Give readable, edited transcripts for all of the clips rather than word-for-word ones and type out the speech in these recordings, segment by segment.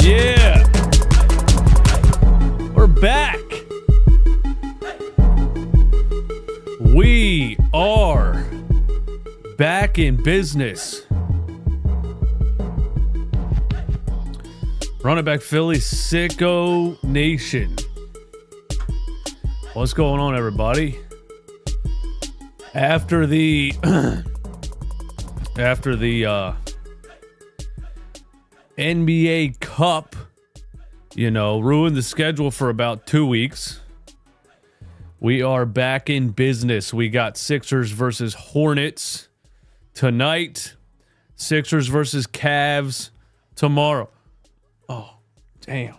Yeah. We're back. We are back in business. Running back Philly, Sicko Nation. What's going on, everybody? After the NBA Cup, ruined the schedule for about 2 weeks, we are back in business. We got Sixers versus Hornets tonight. Sixers versus Cavs tomorrow. Oh, damn.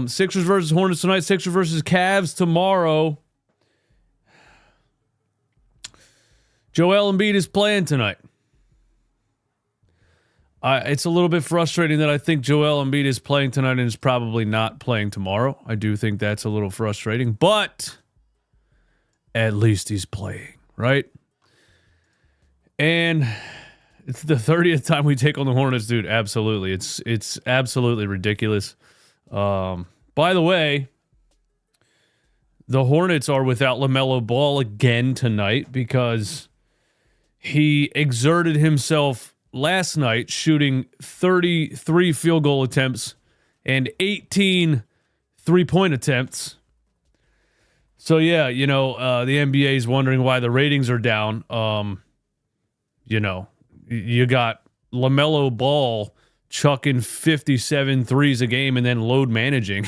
Sixers versus Hornets tonight. Sixers versus Cavs tomorrow. Joel Embiid is playing tonight. It's a little bit frustrating that I think Joel Embiid is playing tonight and is probably not playing tomorrow. I do think that's a little frustrating, but at least he's playing, right? And it's the 30th time we take on the Hornets, dude. Absolutely. It's absolutely ridiculous. By the way, the Hornets are without LaMelo Ball again tonight because he exerted himself last night shooting 33 field goal attempts and 18 three-point attempts. So, yeah, the NBA is wondering why the ratings are down. You got LaMelo Ball chucking 57 threes a game and then load managing.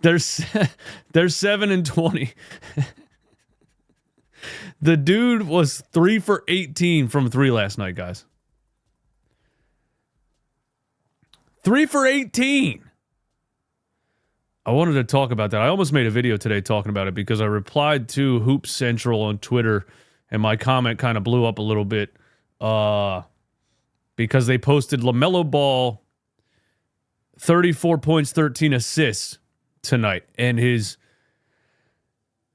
They're 7-20. The dude was 3 for 18 from 3 last night, guys. 3 for 18. I wanted to talk about that. I almost made a video today talking about it because I replied to Hoops Central on Twitter and my comment kind of blew up a little bit because they posted LaMelo Ball 34 points, 13 assists tonight. And his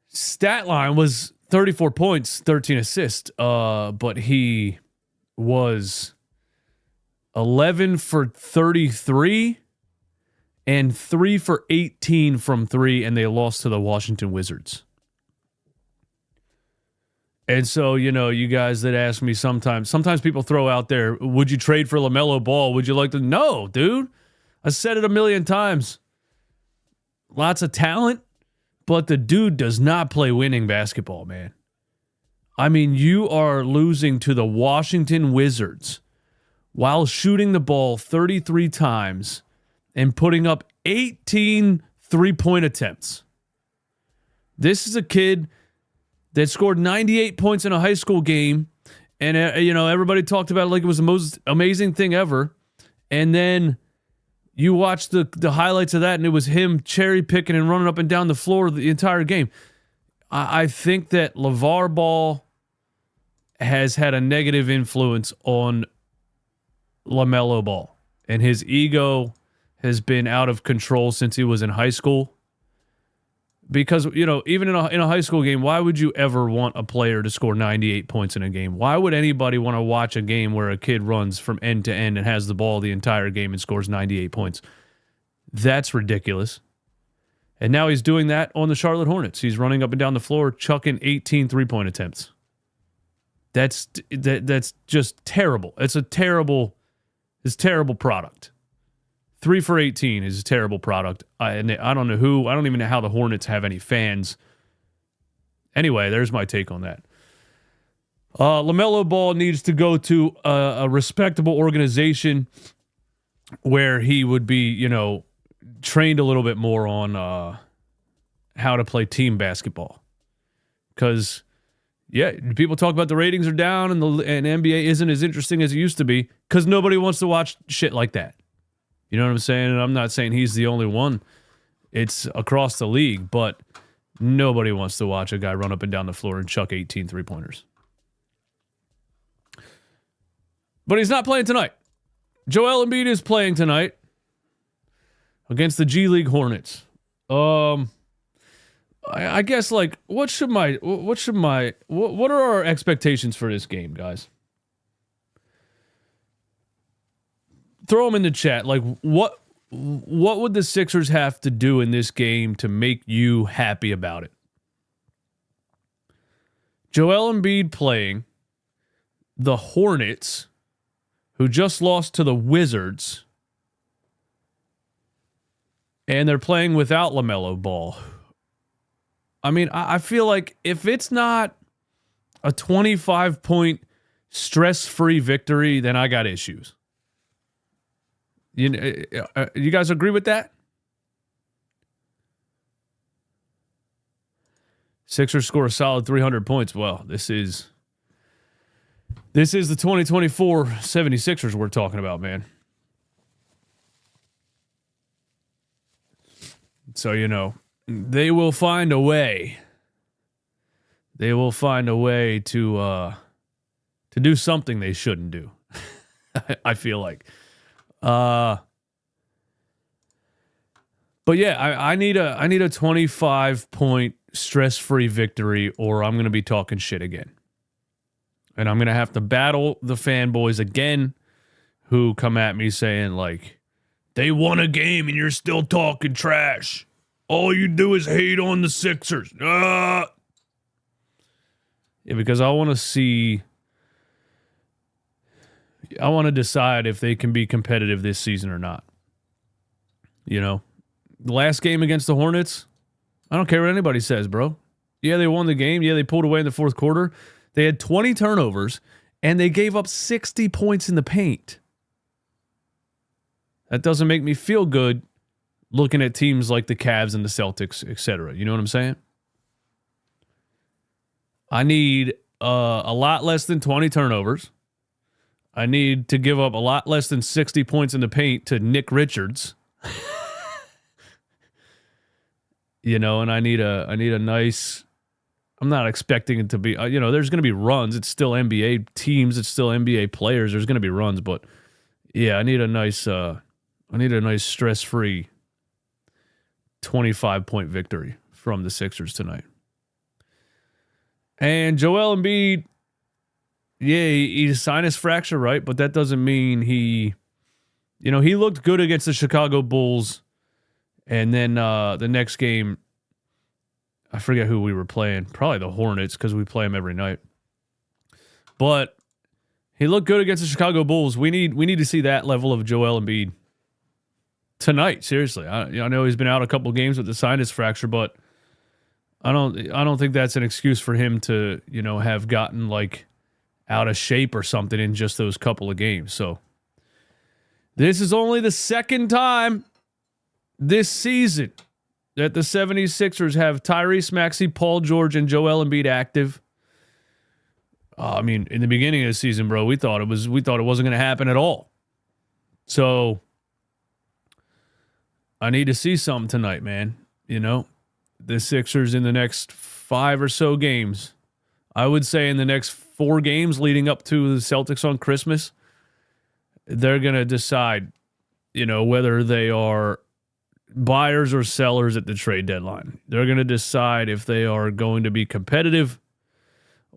stat line was 34 points, 13 assists, but he was 11 for 33 and 3 for 18 from 3, and they lost to the Washington Wizards. And so, you guys that ask me sometimes people throw out there, would you trade for LaMelo Ball? Would you like to? No, dude. I said it a million times. Lots of talent. But the dude does not play winning basketball, man. I mean, you are losing to the Washington Wizards while shooting the ball 33 times and putting up 18 three-point attempts. This is a kid that scored 98 points in a high school game, and everybody talked about it like it was the most amazing thing ever. And then you watch the highlights of that, and it was him cherry picking and running up and down the floor the entire game. I think that LeVar Ball has had a negative influence on LaMelo Ball, and his ego has been out of control since he was in high school. Because, even in a high school game, why would you ever want a player to score 98 points in a game? Why would anybody want to watch a game where a kid runs from end to end and has the ball the entire game and scores 98 points? That's ridiculous. And now he's doing that on the Charlotte Hornets. He's running up and down the floor, chucking 18 three-point attempts. That's just terrible. It's terrible product. 3 for 18 is a terrible product. I don't even know how the Hornets have any fans. Anyway, there's my take on that. LaMelo Ball needs to go to a respectable organization where he would be, trained a little bit more on how to play team basketball. Because, people talk about the ratings are down and NBA isn't as interesting as it used to be because nobody wants to watch shit like that. You know what I'm saying? And I'm not saying he's the only one. It's across the league, but nobody wants to watch a guy run up and down the floor and chuck 18 three-pointers. But he's not playing tonight. Joel Embiid is playing tonight against the G League Hornets. I guess, like, what are our expectations for this game, guys? throw them in the chat. Like, what would the Sixers have to do in this game to make you happy about it? Joel Embiid playing the Hornets, who just lost to the Wizards, and they're playing without LaMelo Ball. I mean, I feel like if it's not a 25-point stress-free victory, then I got issues. You guys agree with that? Sixers score a solid 300 points. Well, this is the 2024 76ers we're talking about, man. So, they will find a way. They will find a way to do something they shouldn't do. I feel like. But yeah, I need a 25-point stress-free victory, or I'm going to be talking shit again. And I'm going to have to battle the fanboys again who come at me saying, like, they won a game and you're still talking trash. All you do is hate on the Sixers. Yeah, because I want to decide if they can be competitive this season or not. The last game against the Hornets, I don't care what anybody says, bro. Yeah, they won the game. Yeah, they pulled away in the fourth quarter. They had 20 turnovers, and they gave up 60 points in the paint. That doesn't make me feel good looking at teams like the Cavs and the Celtics, etc. You know what I'm saying? I need a lot less than 20 turnovers. I need to give up a lot less than 60 points in the paint to Nick Richards. And I need a nice. I'm not expecting it to be. There's going to be runs. It's still NBA teams. It's still NBA players. There's going to be runs, but yeah, I need a nice stress-free 25-point victory from the Sixers tonight. And Joel Embiid, yeah, he's a sinus fracture, right? But that doesn't mean he looked good against the Chicago Bulls. And then the next game, I forget who we were playing. Probably the Hornets, because we play them every night. But he looked good against the Chicago Bulls. We need to see that level of Joel Embiid tonight. Seriously, I know he's been out a couple games with the sinus fracture, but I don't think that's an excuse for him to have gotten like out of shape or something in just those couple of games. So this is only the second time this season that the 76ers have Tyrese Maxey, Paul George, and Joel Embiid active. In the beginning of the season, bro, we thought it wasn't going to happen at all. So I need to see something tonight, man. The Sixers in the next 5 or so games, I would say in the next 4 games leading up to the Celtics on Christmas, they're going to decide, whether they are buyers or sellers at the trade deadline. They're going to decide if they are going to be competitive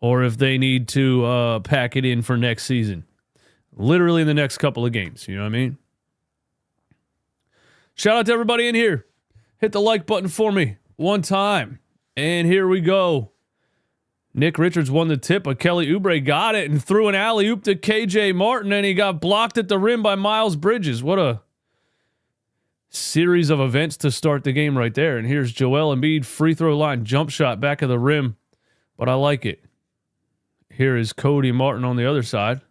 or if they need to pack it in for next season. Literally in the next couple of games. You know what I mean? Shout out to everybody in here. Hit the like button for me one time. And here we go. Nick Richards won the tip, but Kelly Oubre got it and threw an alley-oop to KJ Martin, and he got blocked at the rim by Miles Bridges. What a series of events to start the game right there. And here's Joel Embiid, free throw line, jump shot, back of the rim. But I like it. Here is Cody Martin on the other side.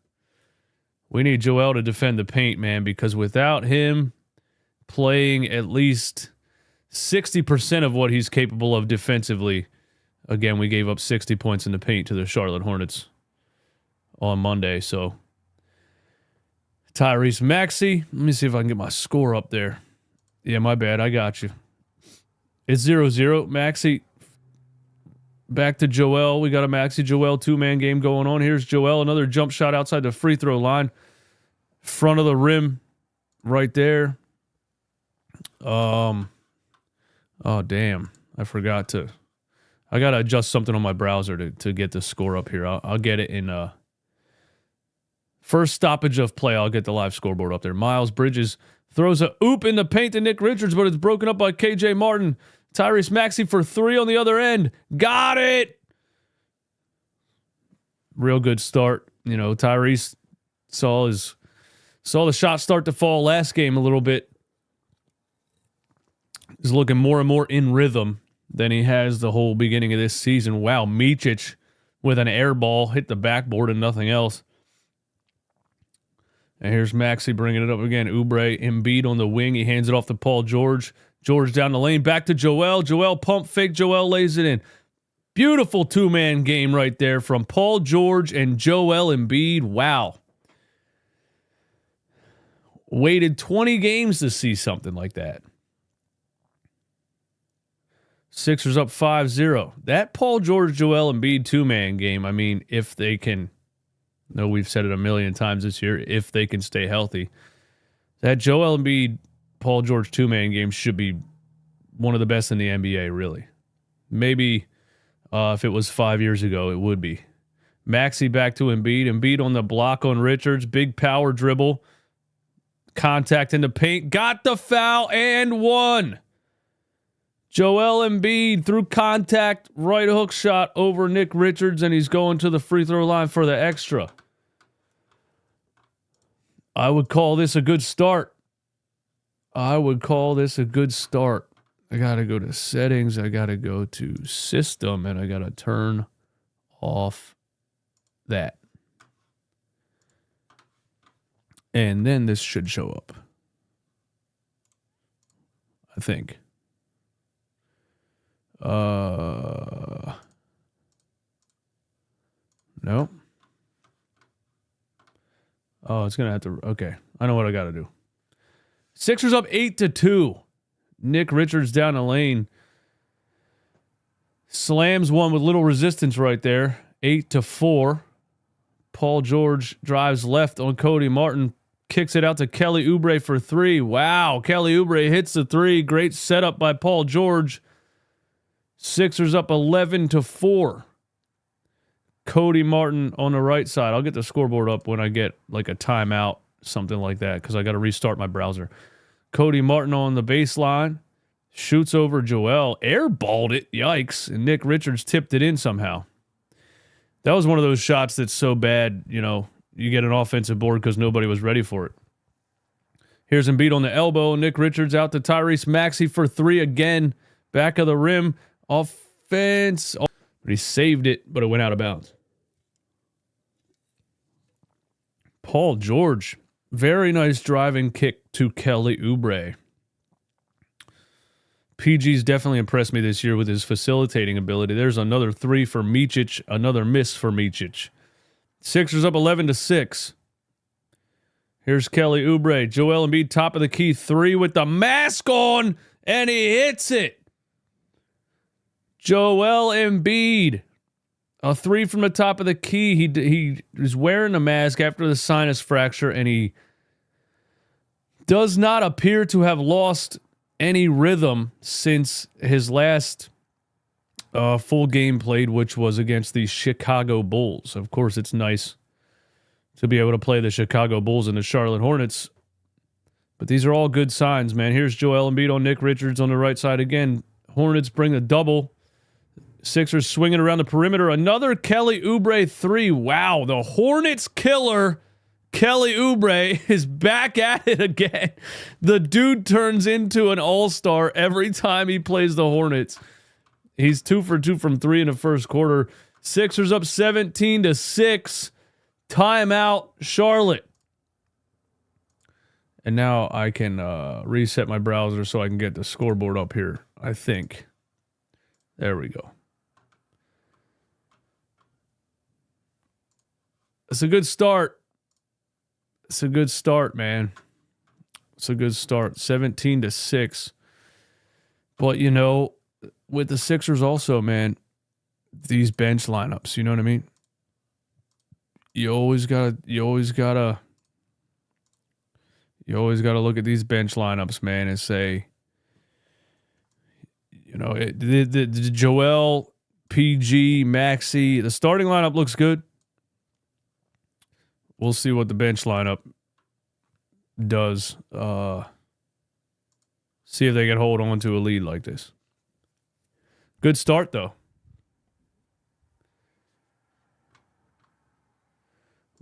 We need Joel to defend the paint, man, because without him playing at least 60% of what he's capable of defensively, again, we gave up 60 points in the paint to the Charlotte Hornets on Monday. So Tyrese Maxey, let me see if I can get my score up there. Yeah, my bad. I got you. It's 0-0. Maxey back to Joel. We got a Maxey Joel 2-man game going on. Here's Joel, another jump shot outside the free throw line. Front of the rim right there. Oh, damn. I got to adjust something on my browser to get the score up here. I'll get it in First stoppage of play. I'll get the live scoreboard up there. Miles Bridges throws a oop in the paint to Nick Richards, but it's broken up by KJ Martin. Tyrese Maxey for 3 on the other end. Got it. Real good start. You know, Tyrese saw the shot start to fall last game a little bit. He's looking more and more in rhythm than he has the whole beginning of this season. Wow, Micic with an air ball hit the backboard and nothing else. And here's Maxey bringing it up again. Oubre, Embiid on the wing. He hands it off to Paul George. George down the lane. Back to Joel. Joel pump fake. Joel lays it in. Beautiful two-man game right there from Paul George and Joel Embiid. Wow. Waited 20 games to see something like that. Sixers up 5-0. That Paul George, Joel Embiid two-man game, I mean, if they can... No, we've said it a million times this year. If they can stay healthy, that Joel Embiid, Paul George two-man game should be one of the best in the NBA, really. Maybe if it was 5 years ago, it would be. Maxey back to Embiid. Embiid on the block on Richards. Big power dribble. Contact in the paint. Got the foul and won. Joel Embiid through contact, right hook shot over Nick Richards, and he's going to the free throw line for the extra. I would call this a good start. I got to go to settings. I got to go to system, and I got to turn off that. And then this should show up. I think. No. Oh, it's gonna have to. Okay, I know what I got to do. Sixers up 8-2. Nick Richards down the lane. Slams one with little resistance right there. 8-4. Paul George drives left on Cody Martin. Kicks it out to Kelly Oubre for 3. Wow, Kelly Oubre hits the 3. Great setup by Paul George. Sixers up 11-4. Cody Martin on the right side. I'll get the scoreboard up when I get like a timeout, something like that, because I got to restart my browser. Cody Martin on the baseline. Shoots over Joel. Airballed it. Yikes. And Nick Richards tipped it in somehow. That was one of those shots that's so bad, you know, you get an offensive board because nobody was ready for it. Here's Embiid on the elbow. Nick Richards out to Tyrese Maxey for 3 again. Back of the rim. Offense. But he saved it, but it went out of bounds. Paul George. Very nice driving kick to Kelly Oubre. PG's definitely impressed me this year with his facilitating ability. There's another 3 for Micic. Another miss for Micic. Sixers up 11-6. Here's Kelly Oubre. Joel Embiid top of the key. 3 with the mask on. And he hits it. Joel Embiid. A 3 from the top of the key. He is wearing a mask after the sinus fracture, and he does not appear to have lost any rhythm since his last full game played, which was against the Chicago Bulls. Of course, it's nice to be able to play the Chicago Bulls and the Charlotte Hornets, but these are all good signs, man. Here's Joel Embiid on Nick Richards on the right side again. Hornets bring a double. Sixers swinging around the perimeter. Another Kelly Oubre 3. Wow, the Hornets killer, Kelly Oubre, is back at it again. The dude turns into an all-star every time he plays the Hornets. He's 2 for 2 from 3 in the first quarter. Sixers up 17-6. Timeout, Charlotte. And now I can reset my browser so I can get the scoreboard up here, I think. There we go. It's a good start. It's a good start, man. It's a good start. 17-6. But, you know, with the Sixers also, man, these bench lineups, you know what I mean? You always gotta look at these bench lineups, man, and say, you know, the Joel, PG, Maxey, the starting lineup looks good. We'll see what the bench lineup does. See if they can hold on to a lead like this. Good start, though.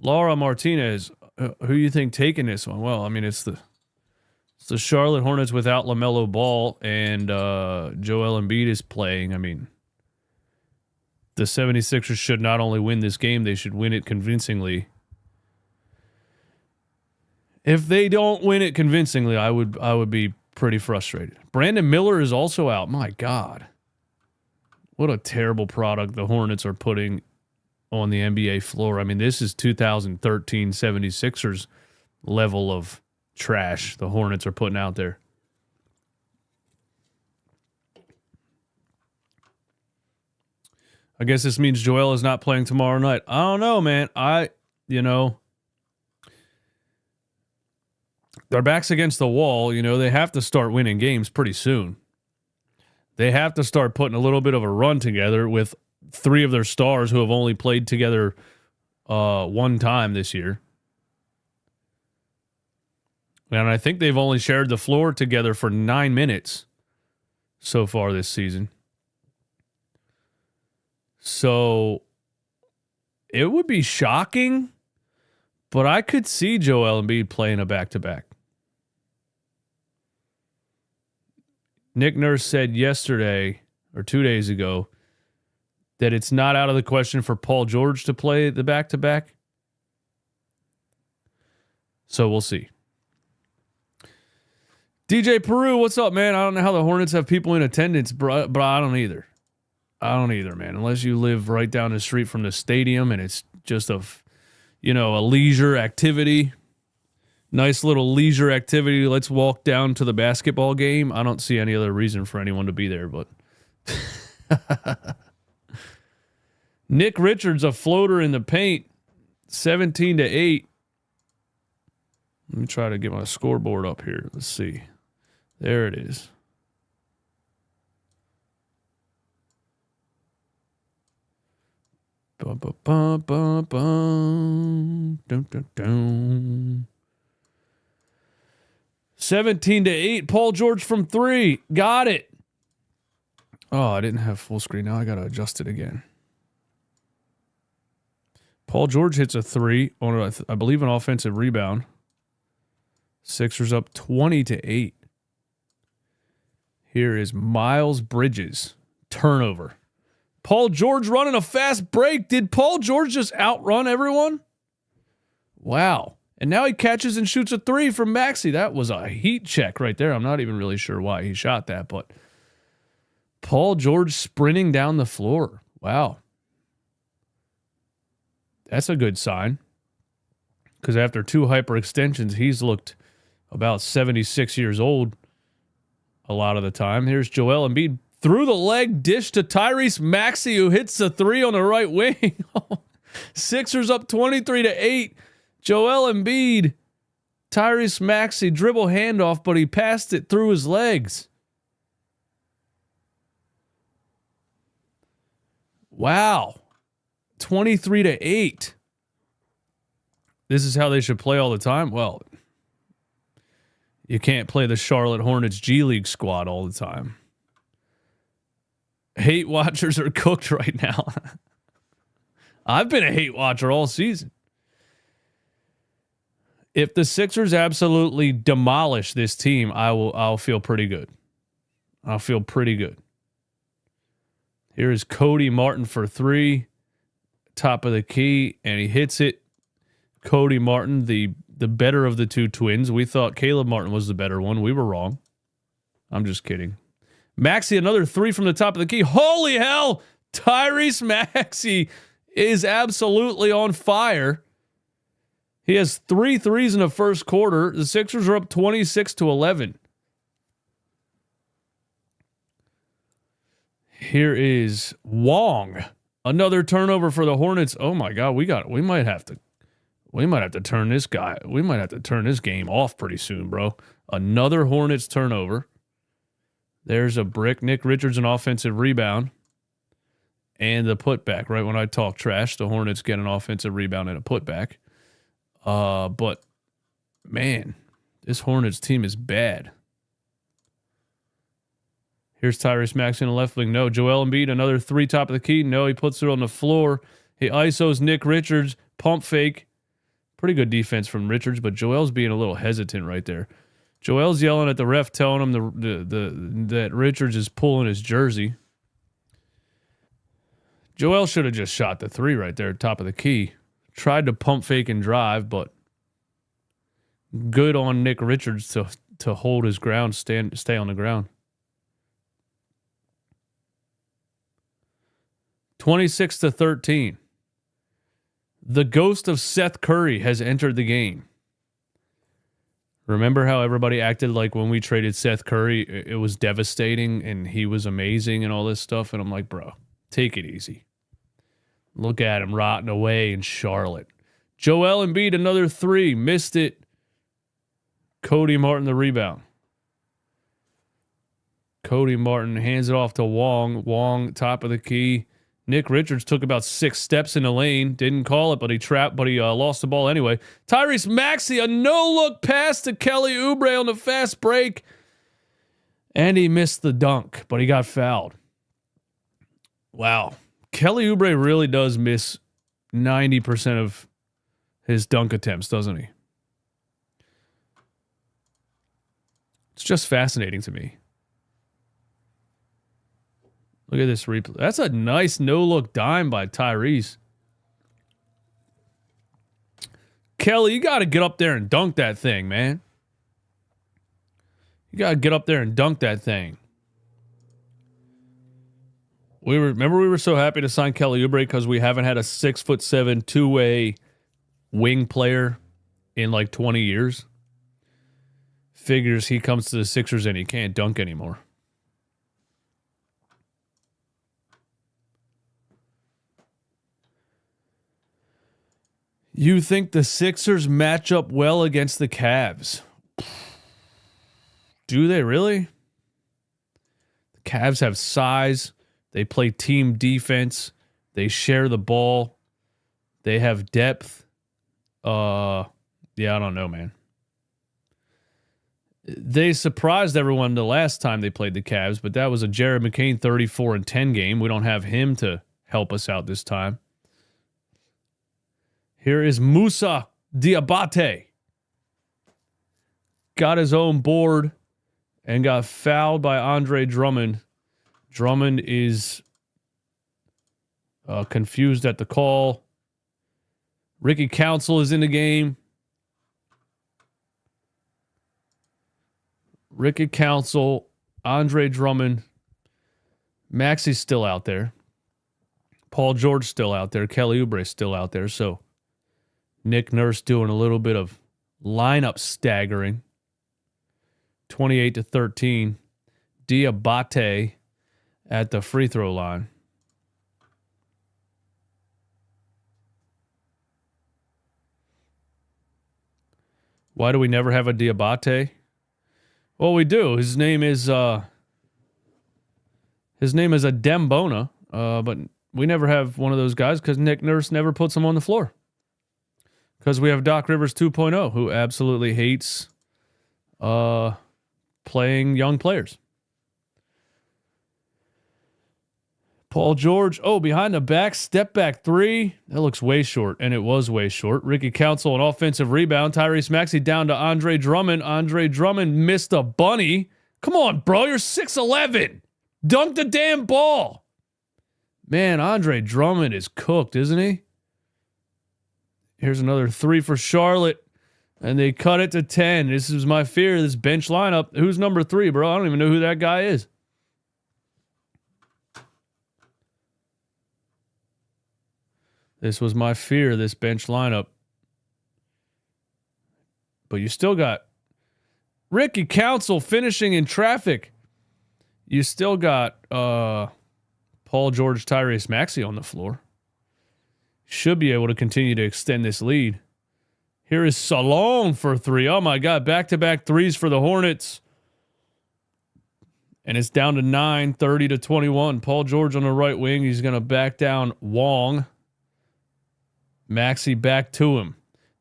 Laura Martinez, who you think taking this one? Well, I mean, it's the Charlotte Hornets without LaMelo Ball, and Joel Embiid is playing. I mean, the 76ers should not only win this game, they should win it convincingly. If they don't win it convincingly, I would be pretty frustrated. Brandon Miller is also out. My God. What a terrible product the Hornets are putting on the NBA floor. I mean, this is 2013 76ers level of trash the Hornets are putting out there. I guess this means Joel is not playing tomorrow night. I don't know, man. Their backs against the wall. They have to start winning games pretty soon. They have to start putting a little bit of a run together with three of their stars who have only played together one time this year. And I think they've only shared the floor together for 9 minutes so far this season. So it would be shocking, but I could see Joel Embiid playing a back-to-back. Nick Nurse said yesterday or 2 days ago that it's not out of the question for Paul George to play the back-to-back. So we'll see. DJ Peru, what's up, man? I don't know how the Hornets have people in attendance, but I don't either. I don't either, man. Unless you live right down the street from the stadium and it's just a leisure activity. Nice little leisure activity. Let's walk down to the basketball game. I don't see any other reason for anyone to be there, but Nick Richards, a floater in the paint, 17-8. Let me try to get my scoreboard up here. Let's see. There it is. Bum, bum, bum, bum, bum. Dun, dun, dun. 17-8. Paul George from 3. Got it. Oh, I didn't have full screen. Now I got to adjust it again. Paul George hits a 3 on, I believe, an offensive rebound. Sixers up 20-8. Here is Miles Bridges. Turnover. Paul George running a fast break. Did Paul George just outrun everyone? Wow. And now he catches and shoots a 3 from Maxey. That was a heat check right there. I'm not even really sure why he shot that, but Paul George sprinting down the floor. Wow. That's a good sign. Because after 2 hyperextensions, he's looked about 76 years old a lot of the time. Here's Joel Embiid through the leg dish to Tyrese Maxey, who hits the 3 on the right wing. Sixers up 23-8. Joel Embiid, Tyrese Maxey dribble handoff, but he passed it through his legs. Wow. 23-8. This is how they should play all the time? Well, you can't play the Charlotte Hornets G League squad all the time. Hate watchers are cooked right now. I've been a hate watcher all season. If the Sixers absolutely demolish this team, I'll feel pretty good. I'll feel pretty good. Here is Cody Martin for 3. Top of the key, and he hits it. Cody Martin, the better of the two twins. We thought Caleb Martin was the better one. We were wrong. I'm just kidding. Maxey, another 3 from the top of the key. Holy hell! Tyrese Maxey is absolutely on fire. He has 3 threes in the first quarter. The Sixers are up 26-11. Here is Wong. Another turnover for the Hornets. Oh my God, we might have to turn this guy. We might have to turn this game off pretty soon, bro. Another Hornets turnover. There's a brick. Nick Richards, an offensive rebound. And the putback. Right when I talk trash, the Hornets get an offensive rebound and a putback. But man, this Hornets team is bad. Here's Tyrese Maxey on the left wing. No. Joel Embiid, another three top of the key. No, he puts it on the floor. He ISOs Nick Richards. Pump fake. Pretty good defense from Richards, but Joel's being a little hesitant right there. Joel's yelling at the ref, telling him that Richards is pulling his jersey. Joel should have just shot the three right there at top of the key. Tried to pump fake and drive, but good on Nick Richards to hold his ground, stay on the ground. 26-13. The ghost of Seth Curry has entered the game. Remember how everybody acted like when we traded Seth Curry, it was devastating and he was amazing and all this stuff? And I'm like, bro, take it easy. Look at him rotting away in Charlotte. Joel Embiid, another three. Missed it. Cody Martin, the rebound. Cody Martin hands it off to Wong. Wong, top of the key. Nick Richards took about 6 steps in the lane. Didn't call it, but he lost the ball anyway. Tyrese Maxey, a no-look pass to Kelly Oubre on the fast break. And he missed the dunk, but he got fouled. Wow. Kelly Oubre really does miss 90% of his dunk attempts, doesn't he? It's just fascinating to me. Look at this replay. That's a nice no-look dime by Tyrese. Kelly, you got to get up there and dunk that thing, man. You got to get up there and dunk that thing. We were so happy to sign Kelly Oubre because we haven't had a 6'7" two-way wing player in like 20 years. Figures he comes to the Sixers and he can't dunk anymore. You think the Sixers match up well against the Cavs? Do they really? The Cavs have size. They play team defense. They share the ball. They have depth. Yeah, I don't know, man. They surprised everyone the last time they played the Cavs, but that was a Jared McCain 34-10 game. We don't have him to help us out this time. Here is Musa Diabate. Got his own board and got fouled by Andre Drummond. Drummond is confused at the call. Ricky Council is in the game. Ricky Council, Andre Drummond. Maxey's still out there. Paul George still out there. Kelly Oubre still out there. So Nick Nurse doing a little bit of lineup staggering. 28-13. Diabate at the free throw line. Why do we never have a Diabate? Well, we do. His name is Adem Bona, but we never have one of those guys because Nick Nurse never puts him on the floor. Because we have Doc Rivers 2.0, who absolutely hates playing young players. Paul George, behind the back, step back three. That looks way short, and it was way short. Ricky Council, an offensive rebound. Tyrese Maxey down to Andre Drummond. Andre Drummond missed a bunny. Come on, bro, you're 6'11". Dunk the damn ball. Man, Andre Drummond is cooked, isn't he? Here's another three for Charlotte, and they cut it to 10. This is my fear, this bench lineup. Who's number 3, bro? I don't even know who that guy is. This was my fear, this bench lineup. But you still got Ricky Council finishing in traffic. You still got Paul George, Tyrese Maxey on the floor. Should be able to continue to extend this lead. Here is Salon for 3. Oh my God, back-to-back threes for the Hornets. And it's down to 9, 30-21. Paul George on the right wing. He's going to back down Wong. Maxey back to him.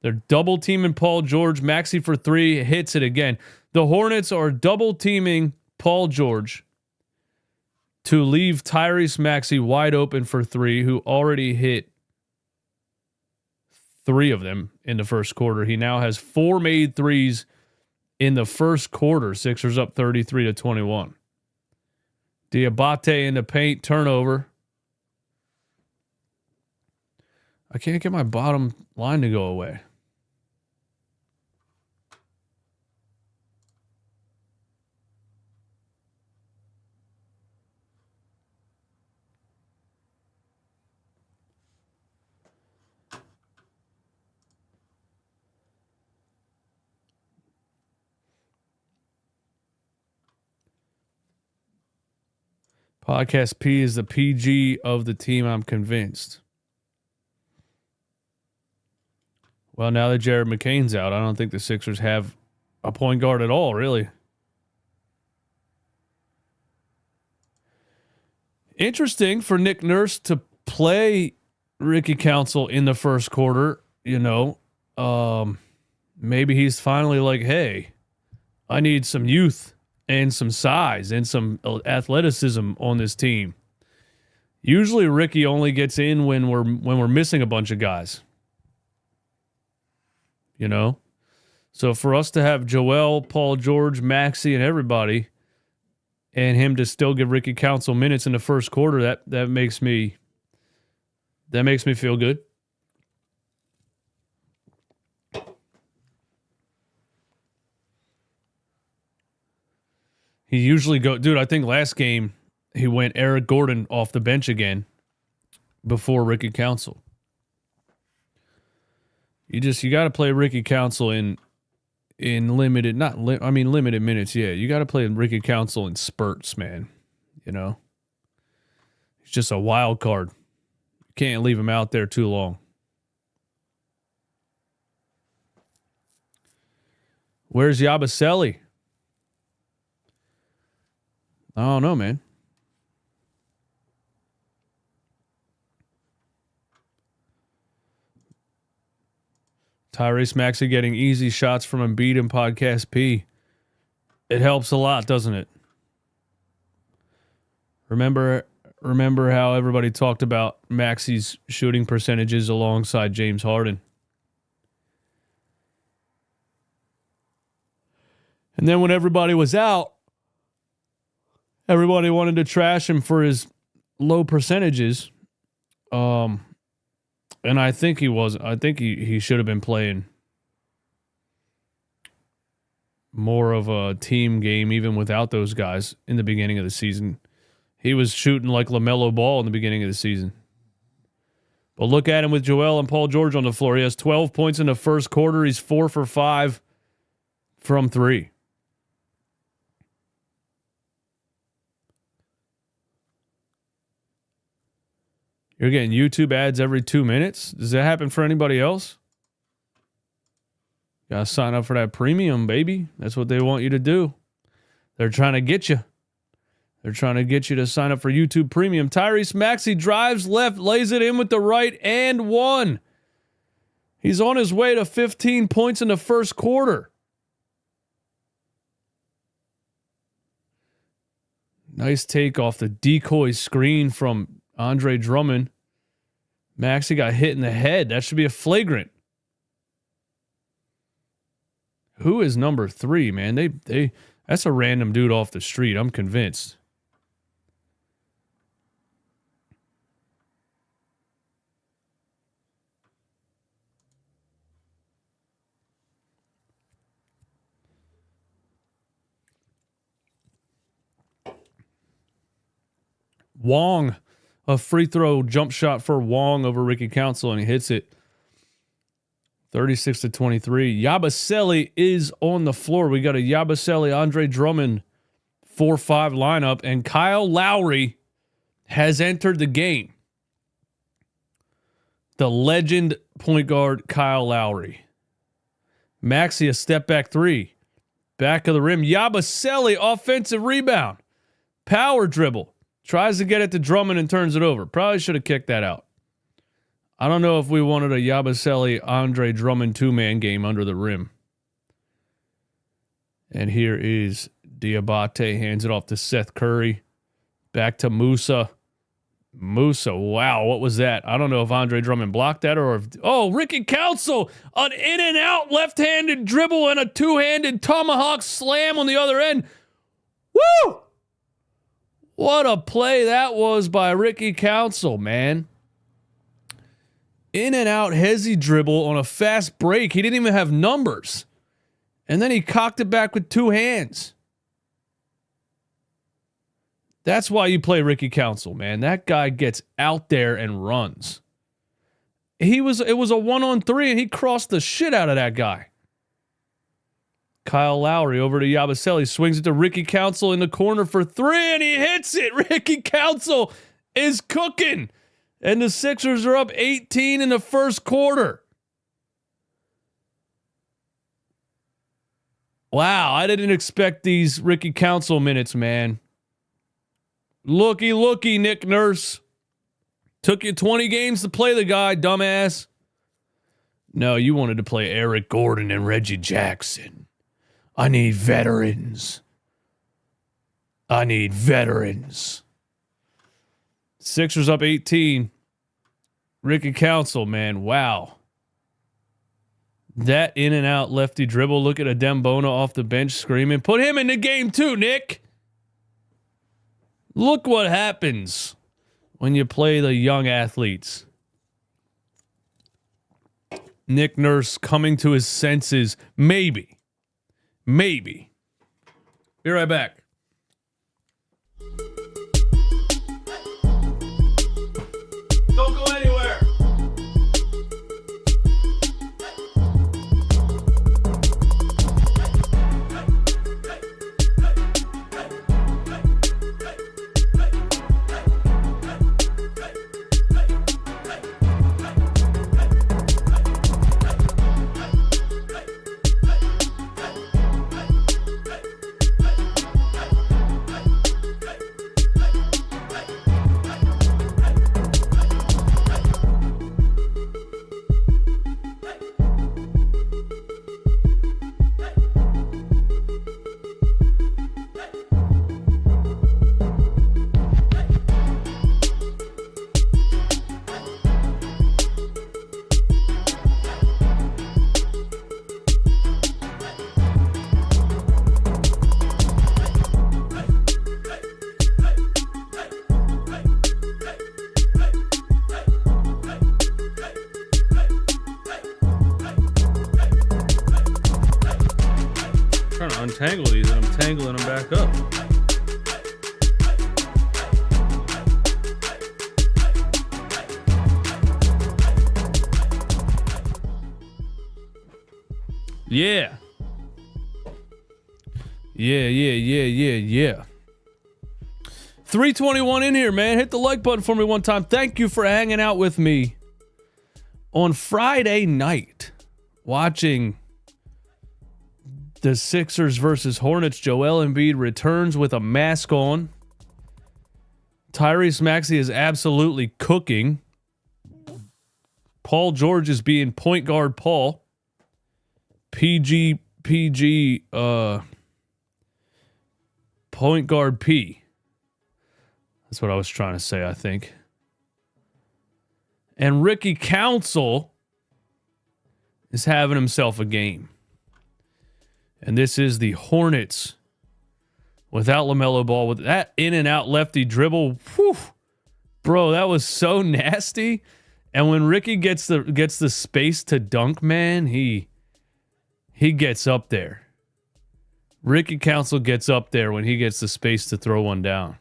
They're double teaming Paul George. Maxey for three, hits it again. The Hornets are double teaming Paul George to leave Tyrese Maxey wide open for three, who already hit three of them in the first quarter. He now has 4 made threes in the first quarter. Sixers up 33-21. Diabate in the paint, turnover. I can't get my bottom line to go away. Podcast P is the PG of the team, I'm convinced. Well, now that Jared McCain's out, I don't think the Sixers have a point guard at all, really. Interesting for Nick Nurse to play Ricky Council in the first quarter, you know. Maybe he's finally like, hey, I need some youth and some size and some athleticism on this team. Usually Ricky only gets in when we're missing a bunch of guys. You know? So for us to have Joel, Paul George, Maxey, and everybody, and him to still give Ricky Council minutes in the first quarter, that makes me feel good. He usually dude, I think last game he went Eric Gordon off the bench again before Ricky Council. You got to play Ricky Council in limited minutes. Yeah, you got to play Ricky Council in spurts, man. You know, he's just a wild card. You can't leave him out there too long. Where's Yabusele? I don't know, man. Tyrese Maxey getting easy shots from Embiid and Podcast P. It helps a lot, doesn't it? Remember how everybody talked about Maxey's shooting percentages alongside James Harden. And then when everybody was out, everybody wanted to trash him for his low percentages. And I think he was. I think he should have been playing more of a team game even without those guys in the beginning of the season. He was shooting like LaMelo Ball in the beginning of the season. But look at him with Joel and Paul George on the floor. He has 12 points in the first quarter. He's 4 for 5 from 3. You're getting YouTube ads every 2 minutes? Does that happen for anybody else? You gotta sign up for that premium, baby. That's what they want you to do. They're trying to get you. They're trying to get you to sign up for YouTube Premium. Tyrese Maxey drives left, lays it in with the right, and one. He's on his way to 15 points in the first quarter. Nice take off the decoy screen from Andre Drummond. Maxey got hit in the head. That should be a flagrant. Who is number 3, man? They that's a random dude off the street. I'm convinced. Wong, a free throw jump shot for Wong over Ricky Council, and he hits it 36-23. Yabusele is on the floor. We got a Yabusele, Andre Drummond 4-5 lineup, and Kyle Lowry has entered the game. The legend point guard Kyle Lowry. Maxey, a step back 3. Back of the rim. Yabusele, offensive rebound. Power dribble. Tries to get it to Drummond and turns it over. Probably should have kicked that out. I don't know if we wanted a Yabusele Andre Drummond two-man game under the rim. And here is Diabate, hands it off to Seth Curry. Back to Musa. Musa, wow, what was that? I don't know if Andre Drummond blocked that or if... Oh, Ricky Council, an in-and-out left-handed dribble and a two-handed tomahawk slam on the other end. Woo! What a play that was by Ricky Council, man. In-and-out hezzy dribble on a fast break. He didn't even have numbers. And then he cocked it back with two hands. That's why you play Ricky Council, man. That guy gets out there and runs. It was a 1-on-3 and he crossed the shit out of that guy. Kyle Lowry over to Yabusele, swings it to Ricky Council in the corner for three and he hits it. Ricky Council is cooking. And the Sixers are up 18 in the first quarter. Wow, I didn't expect these Ricky Council minutes, man. Looky, Nick Nurse. Took you 20 games to play the guy, dumbass. No, you wanted to play Eric Gordon and Reggie Jackson. I need veterans. Sixers up 18. Ricky Council, man, wow. That in and out lefty dribble. Look at Adembona off the bench screaming. Put him in the game too, Nick. Look what happens when you play the young athletes. Nick Nurse coming to his senses. Maybe. Be right back. Don't go anywhere. Untangle these and I'm tangling them back up. Yeah. 321 in here, man. Hit the like button for me one time. Thank you for hanging out with me on Friday night watching the Sixers versus Hornets. Joel Embiid returns with a mask on. Tyrese Maxey is absolutely cooking. Paul George is being point guard Paul. PG, point guard P. That's what I was trying to say, I think. And Ricky Council is having himself a game. And this is the Hornets without LaMelo Ball with that in and out lefty dribble. Whew. Bro, that was so nasty. And when Ricky gets the space to dunk, man, he gets up there. Ricky Council gets up there when he gets the space to throw one down.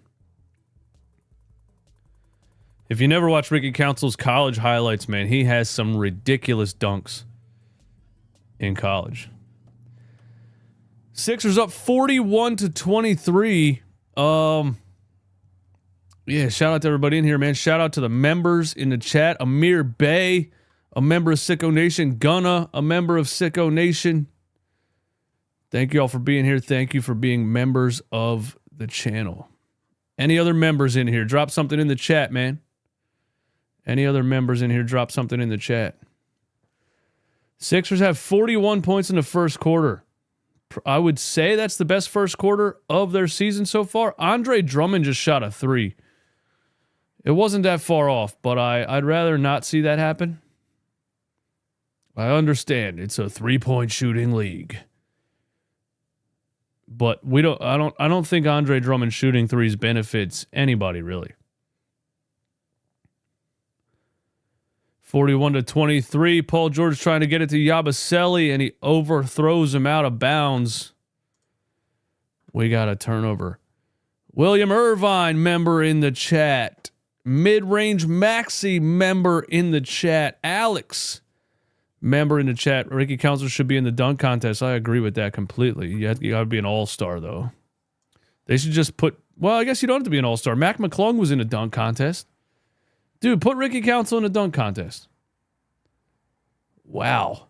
If you never watched Ricky Council's college highlights, man, he has some ridiculous dunks in college. Sixers up 41-23. Yeah, shout out to everybody in here, man. Shout out to the members in the chat. Amir Bay, a member of Sicko Nation. Gunna, a member of Sicko Nation. Thank you all for being here. Thank you for being members of the channel. Any other members in here? Drop something in the chat, man. Any other members in here, drop something in the chat. Sixers have 41 points in the first quarter. I would say that's the best first quarter of their season so far. Andre Drummond just shot a 3. It wasn't that far off, but I'd rather not see that happen. I understand it's a 3-point shooting league. But I don't think Andre Drummond shooting threes benefits anybody really. 41-23. Paul George trying to get it to Yabusele, and he overthrows him out of bounds. We got a turnover. William Irvine, member in the chat. Mid-range Maxi, member in the chat. Alex, member in the chat. Ricky Council should be in the dunk contest. I agree with that completely. You got to be an all-star, though. They should just put... Well, I guess you don't have to be an all-star. Mac McClung was in a dunk contest. Dude, put Ricky Council in a dunk contest. Wow.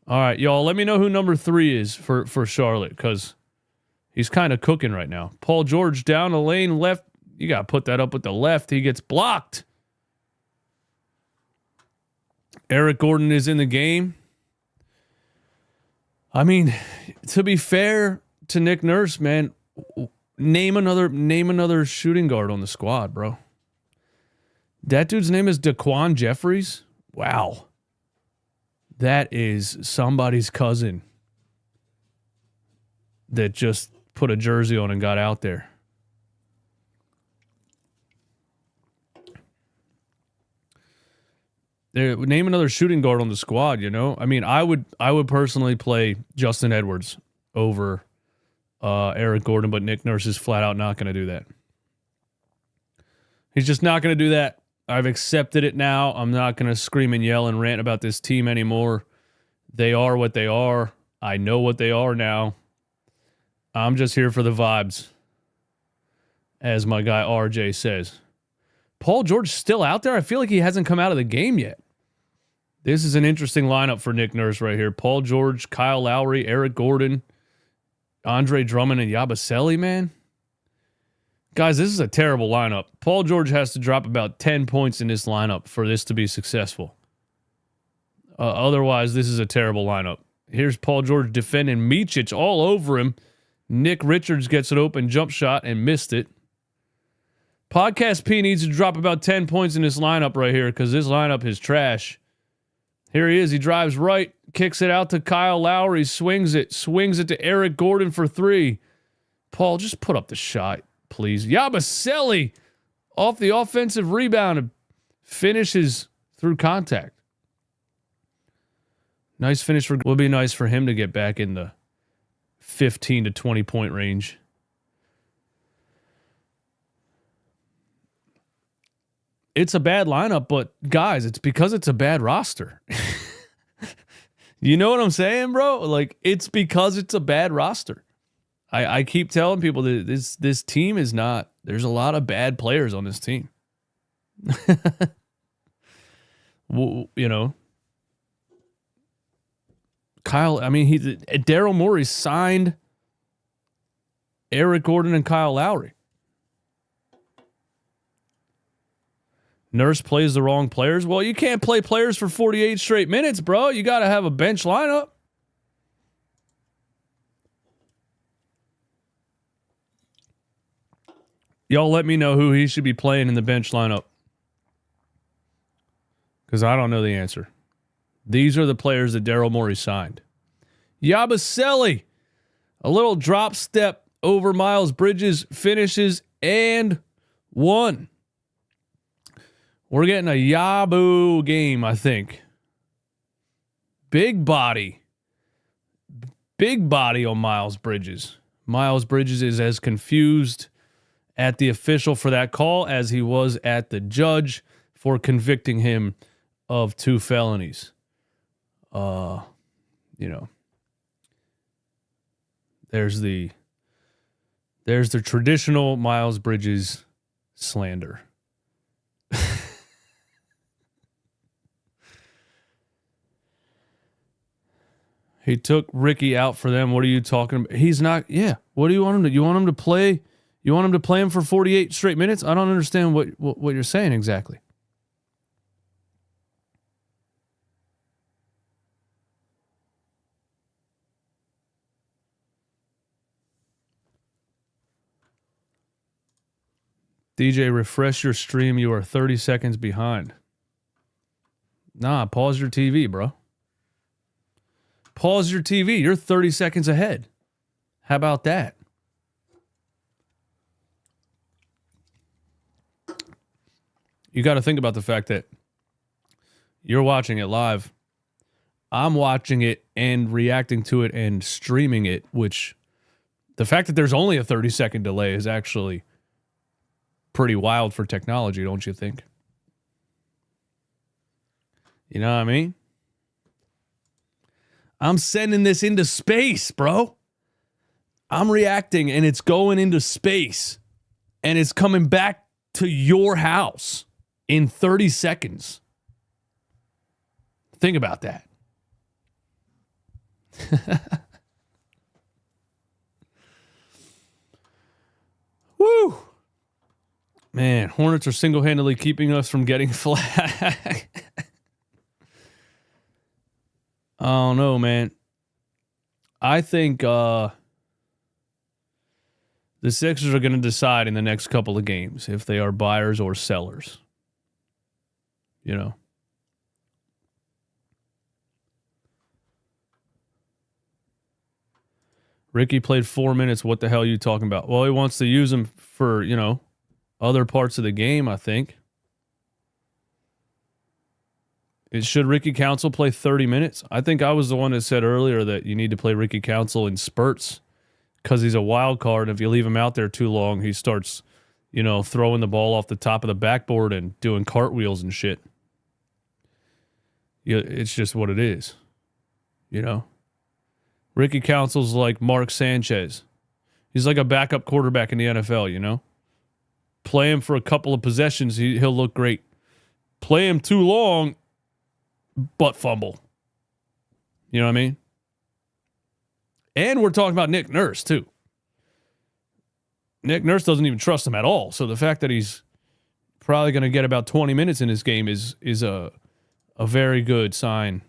All right, y'all, let me know who number 3 is for Charlotte, because he's kind of cooking right now. Paul George down the lane, left. You got to put that up with the left. He gets blocked. Eric Gordon is in the game. I mean, to be fair to Nick Nurse, man, name another shooting guard on the squad, bro. That dude's name is Daquan Jeffries. Wow. That is somebody's cousin that just put a jersey on and got out there. Name another shooting guard on the squad, you know? I mean, I would personally play Justin Edwards over Eric Gordon, but Nick Nurse is flat out not going to do that. He's just not going to do that. I've accepted it now. I'm not going to scream and yell and rant about this team anymore. They are what they are. I know what they are now. I'm just here for the vibes, as my guy RJ says. Paul George still out there? I feel like he hasn't come out of the game yet. This is an interesting lineup for Nick Nurse right here. Paul George, Kyle Lowry, Eric Gordon, Andre Drummond, and Yabusele, man. Guys, this is a terrible lineup. Paul George has to drop about 10 points in this lineup for this to be successful. Otherwise, this is a terrible lineup. Here's Paul George defending Micic all over him. Nick Richards gets an open jump shot and missed it. Podcast P needs to drop about 10 points in this lineup right here because this lineup is trash. Here he is. He drives right, kicks it out to Kyle Lowry, swings it to Eric Gordon for 3. Paul, just put up the shot, please. Yabusele off the offensive rebound and finishes through contact. Nice finish will be nice for him to get back in the 15 to 20 point range. It's a bad lineup, but guys, it's because it's a bad roster. You know what I'm saying, bro? Like, it's because it's a bad roster. I keep telling people that this team is not. There's a lot of bad players on this team. You know, Kyle. I mean, Daryl Morey signed Eric Gordon and Kyle Lowry. Nurse plays the wrong players. Well, you can't play players for 48 straight minutes, bro. You got to have a bench lineup. Y'all let me know who he should be playing in the bench lineup, because I don't know the answer. These are the players that Daryl Morey signed. Yabusele, a little drop step over Miles Bridges, finishes and 1. We're getting a Yabu game, I think. Big body on Miles Bridges. Miles Bridges is as confused at the official for that call as he was at the judge for convicting him of 2 felonies. You know, there's the traditional Miles Bridges slander. He took Ricky out for them. What are you talking about? He's not. Yeah. What do you want him to? You want him to play You want him to play him for 48 straight minutes? I don't understand what you're saying exactly. DJ, refresh your stream. You are 30 seconds behind. Nah, pause your TV, bro. Pause your TV. You're 30 seconds ahead. How about that? You got to think about the fact that you're watching it live. I'm watching it and reacting to it and streaming it, which the fact that there's only a 30-second delay is actually pretty wild for technology, don't you think? You know what I mean? I'm sending this into space, bro. I'm reacting and it's going into space and it's coming back to your house in 30 seconds. Think about that. Woo! Man, Hornets are single-handedly keeping us from getting flagged. Oh, no, man. I think the Sixers are going to decide in the next couple of games if they are buyers or sellers. You know. Ricky played 4 minutes. What the hell are you talking about? Well, he wants to use him for, you know, other parts of the game, I think. Should Ricky Council play 30 minutes? I think I was the one that said earlier that you need to play Ricky Council in spurts because he's a wild card. If you leave him out there too long, he starts, you know, throwing the ball off the top of the backboard and doing cartwheels and shit. Yeah, it's just what it is, you know. Ricky Council's like Mark Sanchez. He's like a backup quarterback in the NFL, you know. Play him for a couple of possessions, he'll look great. Play him too long, butt fumble. You know what I mean? And we're talking about Nick Nurse, too. Nick Nurse doesn't even trust him at all. So the fact that he's probably going to get about 20 minutes in this game is a very good sign,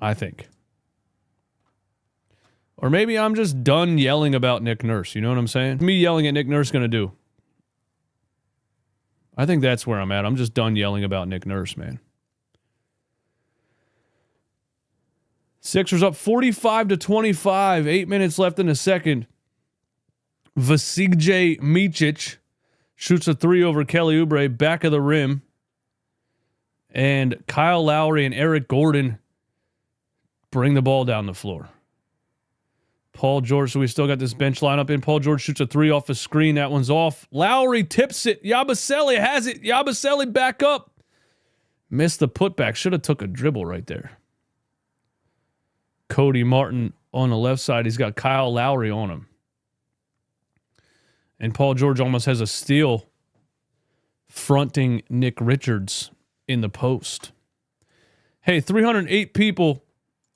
I think. Or maybe I'm just done yelling about Nick Nurse. You know what I'm saying? Me yelling at Nick Nurse going to do? I think that's where I'm at. I'm just done yelling about Nick Nurse, man. Sixers up 45-25. 8 minutes left in the second. Vasilije Micic shoots a three over Kelly Oubre, back of the rim. And Kyle Lowry and Eric Gordon bring the ball down the floor. Paul George, so we still got this bench lineup in. Paul George shoots a three off a screen. That one's off. Lowry tips it. Yabusele has it. Yabusele back up. Missed the putback. Should have took a dribble right there. Cody Martin on the left side. He's got Kyle Lowry on him. And Paul George almost has a steal fronting Nick Richards in the post. Hey, 308 people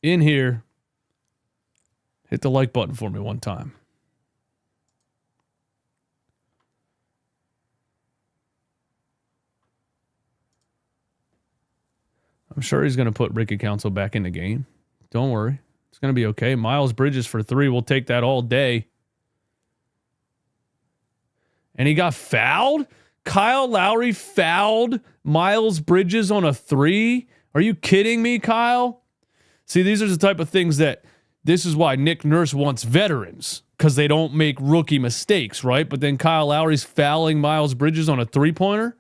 in here. Hit the like button for me one time. I'm sure he's going to put Ricky Council back in the game. Don't worry. It's going to be okay. Miles Bridges for three. We'll take that all day. And he got fouled? Kyle Lowry fouled Miles Bridges on a three? Are you kidding me, Kyle? See, these are the type of things that this is why Nick Nurse wants veterans, because they don't make rookie mistakes, right? But then Kyle Lowry's fouling Miles Bridges on a three-pointer.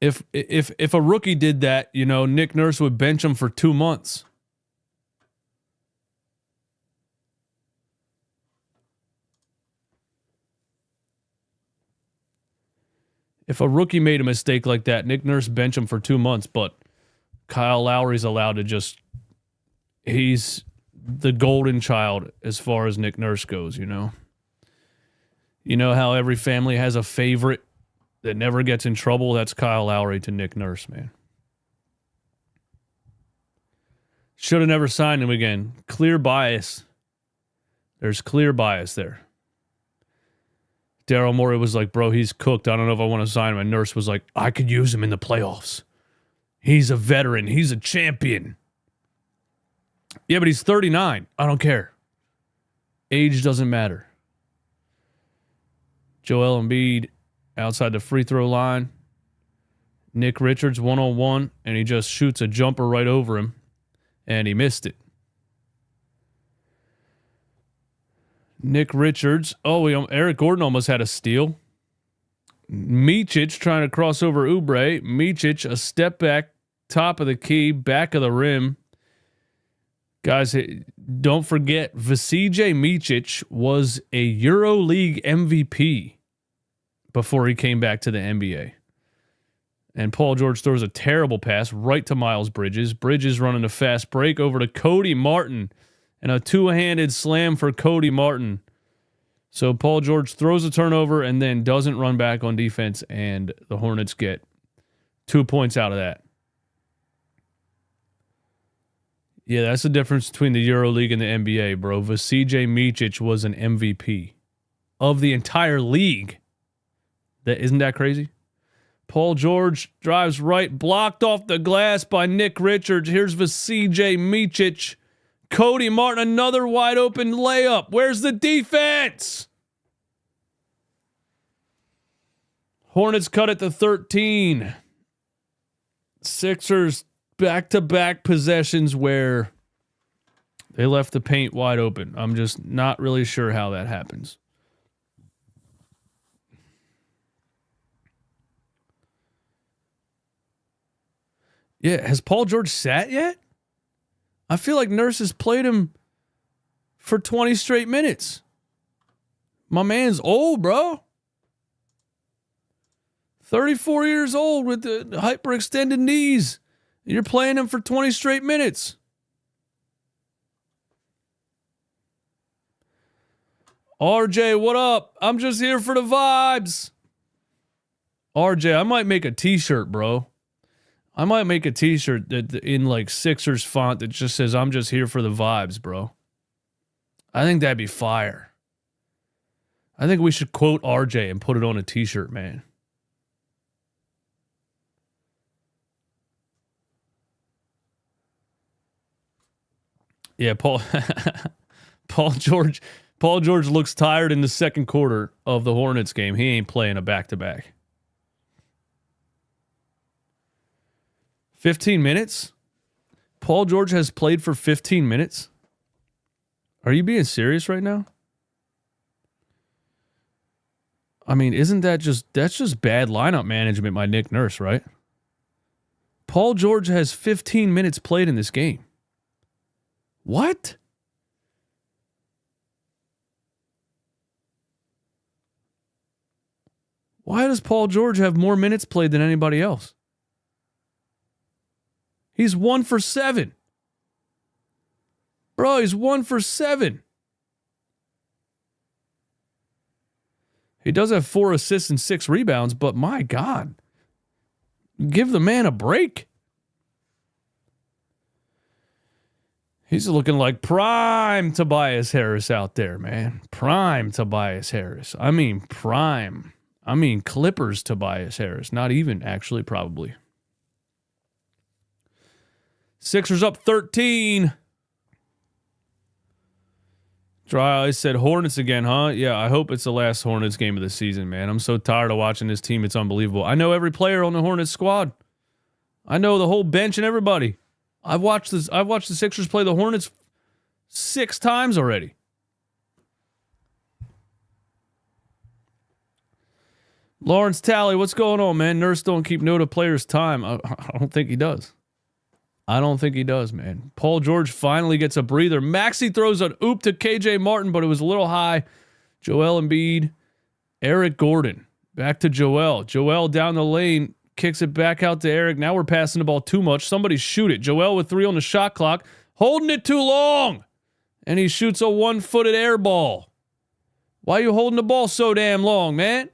If a rookie did that, you know, Nick Nurse would bench him for 2 months. If a rookie made a mistake like that, Nick Nurse bench him for 2 months, but Kyle Lowry's allowed to just, he's the golden child as far as Nick Nurse goes, you know? You know how every family has a favorite that never gets in trouble? That's Kyle Lowry to Nick Nurse, man. Should have never signed him again. Clear bias. There's clear bias there. Daryl Morey was like, bro, he's cooked. I don't know if I want to sign him. And Nurse was like, I could use him in the playoffs. He's a veteran. He's a champion. Yeah, but he's 39. I don't care. Age doesn't matter. Joel Embiid outside the free throw line. Nick Richards one-on-one, and he just shoots a jumper right over him, and he missed it. Nick Richards. Oh, Eric Gordon almost had a steal. Micic trying to cross over Oubre. Micic, a step back, top of the key, back of the rim. Guys, don't forget, Vasilije Micic was a EuroLeague MVP before he came back to the NBA. And Paul George throws a terrible pass right to Miles Bridges. Bridges running a fast break over to Cody Martin. And a two-handed slam for Cody Martin. So Paul George throws a turnover and then doesn't run back on defense. And the Hornets get 2 points out of that. Yeah, that's the difference between the EuroLeague and the NBA, bro. Vasilije Micic was an MVP of the entire league. Isn't that crazy? Paul George drives right, blocked off the glass by Nick Richards. Here's Vasilije Micic. Cody Martin, another wide open layup. Where's the defense? Hornets cut it to 13. Sixers back-to-back possessions where they left the paint wide open. I'm just not really sure how that happens. Yeah, has Paul George sat yet? I feel like Nurse has played him for 20 straight minutes. My man's old, bro. 34 years old with the hyperextended knees. You're playing him for 20 straight minutes. RJ, what up? I'm just here for the vibes. RJ, I might make a t-shirt, bro. I might make a t-shirt that in like Sixers font that just says, I'm just here for the vibes, bro. I think that'd be fire. I think we should quote RJ and put it on a t-shirt, man. Yeah, Paul George looks tired in the second quarter of the Hornets game. He ain't playing a back-to-back. 15 minutes? Paul George has played for 15 minutes? Are you being serious right now? I mean, that's just bad lineup management by Nick Nurse, right? Paul George has 15 minutes played in this game. What? Why does Paul George have more minutes played than anybody else? He's 1 for 7. Bro, he's 1 for 7. He does have 4 assists and 6 rebounds, but my God, give the man a break. He's looking like prime Tobias Harris out there, man. Prime Tobias Harris. I mean, prime. I mean, Clippers Tobias Harris. Not even, actually, probably. Sixers up 13. Dry Eyes said, Hornets again, huh? Yeah, I hope it's the last Hornets game of the season, man. I'm so tired of watching this team. It's unbelievable. I know every player on the Hornets squad. I know the whole bench and everybody. I've watched the Sixers play the Hornets 6 times already. Lawrence Talley, what's going on, man? Nurse don't keep note of players' time. I don't think he does. I don't think he does, man. Paul George finally gets a breather. Maxey throws an oop to KJ Martin, but it was a little high. Joel Embiid, Eric Gordon. Back to Joel. Joel down the lane. Kicks it back out to Eric. Now we're passing the ball too much. Somebody shoot it. Joel with 3 on the shot clock. Holding it too long. And he shoots a 1-footed air ball. Why are you holding the ball so damn long, man?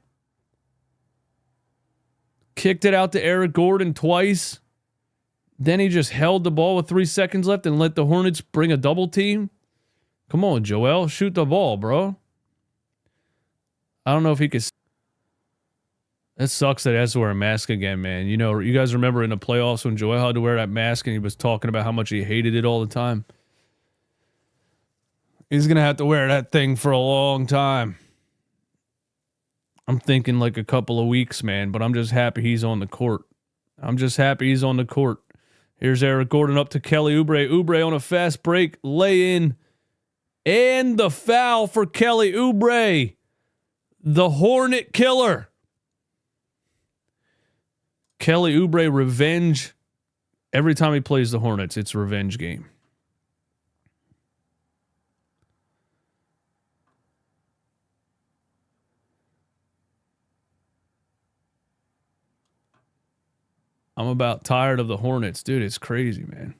Kicked it out to Eric Gordon twice. Then he just held the ball with 3 seconds left and let the Hornets bring a double team. Come on, Joel. Shoot the ball, bro. I don't know if he could. That sucks that he has to wear a mask again, man. You know, you guys remember in the playoffs when Joel had to wear that mask and he was talking about how much he hated it all the time? He's going to have to wear that thing for a long time. I'm thinking like a couple of weeks, man, but I'm just happy he's on the court. Here's Eric Gordon up to Kelly Oubre. Oubre on a fast break, lay in, and the foul for Kelly Oubre, the Hornet killer. Kelly Oubre revenge. Every time he plays the Hornets, it's a revenge game. I'm about tired of the Hornets. Dude, it's crazy, man.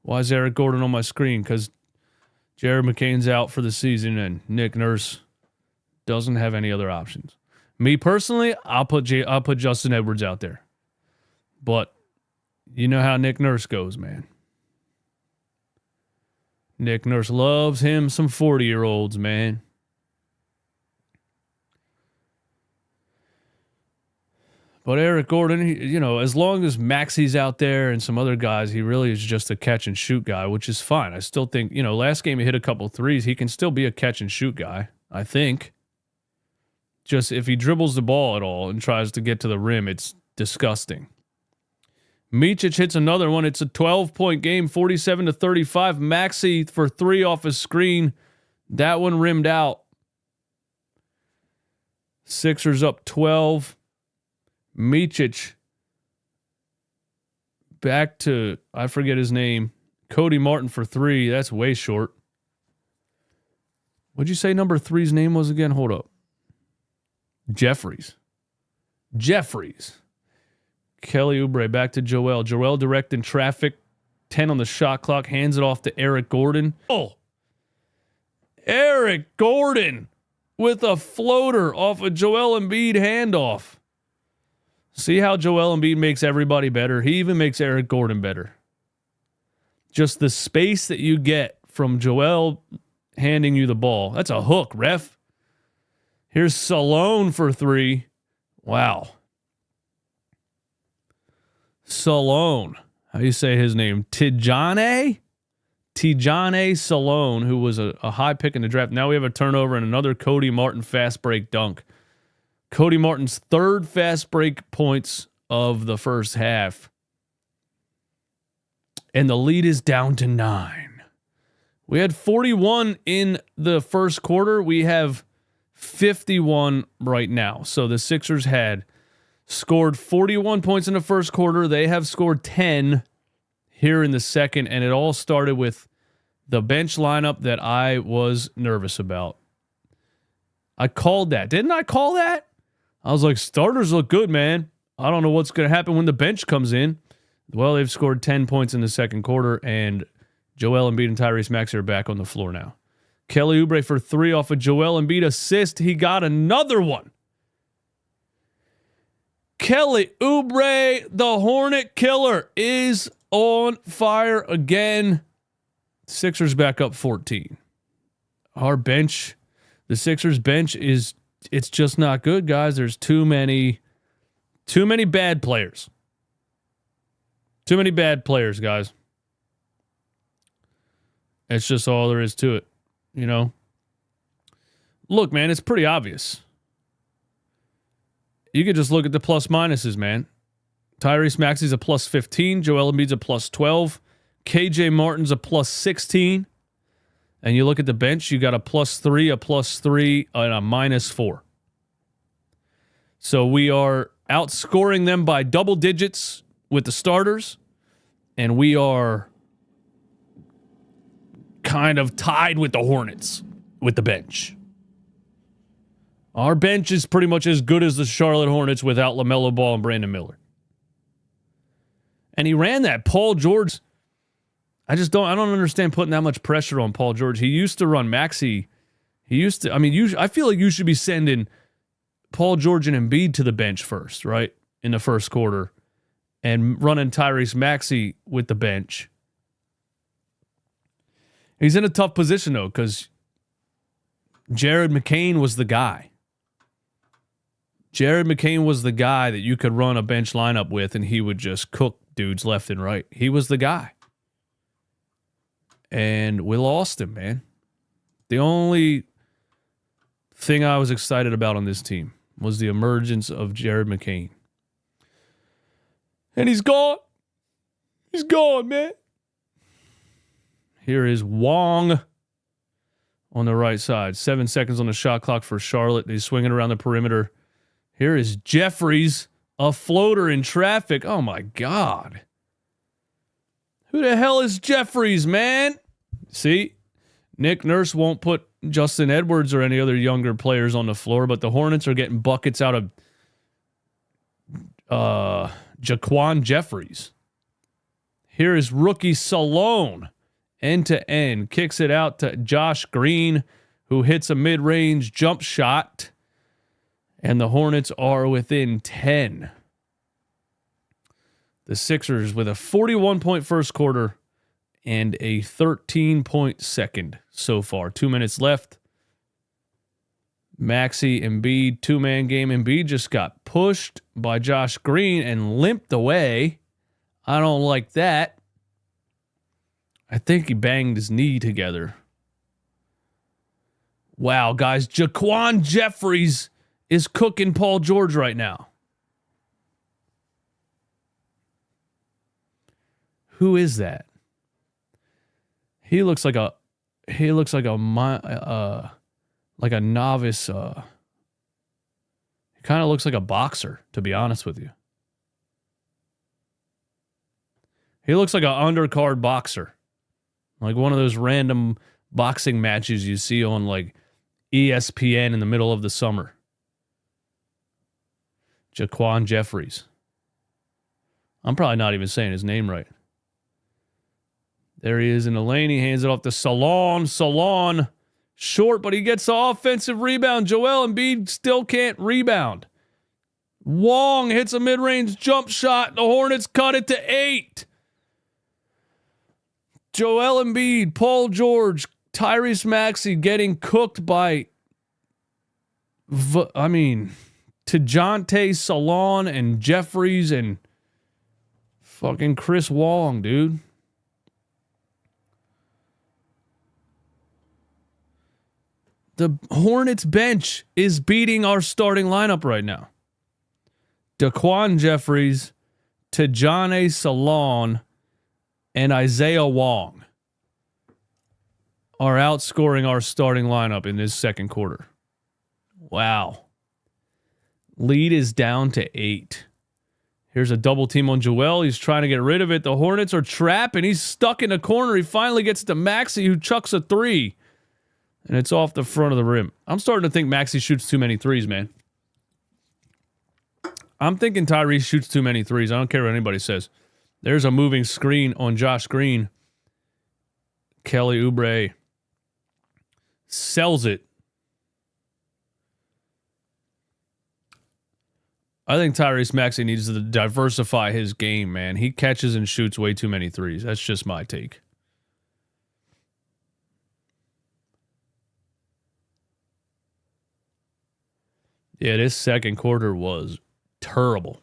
Why is Eric Gordon on my screen? Because Jared McCain's out for the season and Nick Nurse doesn't have any other options. Me personally, I'll put Justin Edwards out there. But you know how Nick Nurse goes, man. Nick Nurse loves him some 40-year-olds, man. But Eric Gordon, you know, as long as Maxey's out there and some other guys, he really is just a catch-and-shoot guy, which is fine. I still think, you know, last game he hit a couple threes. He can still be a catch-and-shoot guy, I think. Just if he dribbles the ball at all and tries to get to the rim, it's disgusting. Micic hits another one. It's a 12-point game, 47-35. Maxey for 3 off his screen. That one rimmed out. Sixers up 12. Micic back to, I forget his name, Cody Martin for 3. That's way short. What'd you say number 3's name was again? Hold up. Jeffries. Kelly Oubre back to Joel. Joel directing traffic. 10 on the shot clock. Hands it off to Eric Gordon. Oh. Eric Gordon with a floater off a Joel Embiid handoff. See how Joel Embiid makes everybody better? He even makes Eric Gordon better. Just the space that you get from Joel handing you the ball. That's a hook, ref. Here's Salone for 3. Wow. Salone. How do you say his name? Tijane Salone, who was a high pick in the draft. Now we have a turnover and another Cody Martin fast break dunk. Cody Martin's 3rd fast break points of the first half. And the lead is down to 9. We had 41 in the first quarter. We have 51 right now. So the Sixers had scored 41 points in the first quarter. They have scored 10 here in the second. And it all started with the bench lineup that I was nervous about. I called that. Didn't I call that? I was like, starters look good, man. I don't know what's going to happen when the bench comes in. Well, they've scored 10 points in the second quarter, and Joel Embiid and Tyrese Maxey are back on the floor now. Kelly Oubre for 3 off a Joel Embiid assist. He got another one. Kelly Oubre, the Hornet killer, is on fire again. Sixers back up 14. Our bench, the Sixers bench it's just not good, guys. There's too many bad players. Too many bad players, guys. It's just all there is to it, you know? Look, man, it's pretty obvious. You could just look at the plus minuses, man. Tyrese Maxey's a plus 15. Joel Embiid's a plus 12. KJ Martin's a plus 16. And you look at the bench, you got a plus 3, a plus 3, and a minus 4. So we are outscoring them by double digits with the starters, and we are kind of tied with the Hornets with the bench. Our bench is pretty much as good as the Charlotte Hornets without LaMelo Ball and Brandon Miller. And he ran that. Paul George, I don't understand putting that much pressure on Paul George. He used to run Maxey. I feel like you should be sending Paul George and Embiid to the bench first, right? In the first quarter. and running Tyrese Maxey with the bench. He's in a tough position, though, because Jared McCain was the guy. Jared McCain was the guy that you could run a bench lineup with, and he would just cook dudes left and right. He was the guy. And we lost him, man. The only thing I was excited about on this team was the emergence of Jared McCain. And he's gone. He's gone, man. Here is Wong on the right side. 7 seconds on the shot clock for Charlotte. He's swinging around the perimeter. Here is Jeffries, a floater in traffic. Oh, my God. Who the hell is Jeffries, man? See, Nick Nurse won't put Justin Edwards or any other younger players on the floor, but the Hornets are getting buckets out of Jaquan Jeffries. Here is rookie Salone, end-to-end. Kicks it out to Josh Green, who hits a mid-range jump shot. And the Hornets are within 10. The Sixers with a 41-point first quarter and a 13-point second so far. 2 minutes left. Maxey, Embiid, two-man game. Embiid just got pushed by Josh Green and limped away. I don't like that. I think he banged his knee together. Wow, guys. Jaquan Jeffries is cooking Paul George right now. Who is that? He looks like a novice. He kind of looks like a boxer, to be honest with you. He looks like an undercard boxer. Like one of those random boxing matches you see on like ESPN in the middle of the summer. Jaquan Jeffries. I'm probably not even saying his name right. There he is in the lane. He hands it off to Salon. Salon, short, but he gets the offensive rebound. Joel Embiid still can't rebound. Wong hits a mid-range jump shot. The Hornets cut it to 8. Joel Embiid, Paul George, Tyrese Maxey getting cooked by, Tajante Salon and Jeffries and fucking Chris Wong, dude. The Hornets bench is beating our starting lineup right now. Daquan Jeffries, Tajane Salon, and Isaiah Wong are outscoring our starting lineup in this second quarter. Wow. Lead is down to 8. Here's a double team on Joel. He's trying to get rid of it. The Hornets are trapping. He's stuck in a corner. He finally gets to Maxey, who chucks a 3. And it's off the front of the rim. I'm starting to think Maxey shoots too many threes, man. I'm thinking Tyrese shoots too many threes. I don't care what anybody says. There's a moving screen on Josh Green. Kelly Oubre sells it. I think Tyrese Maxey needs to diversify his game, man. He catches and shoots way too many threes. That's just my take. Yeah, this second quarter was terrible.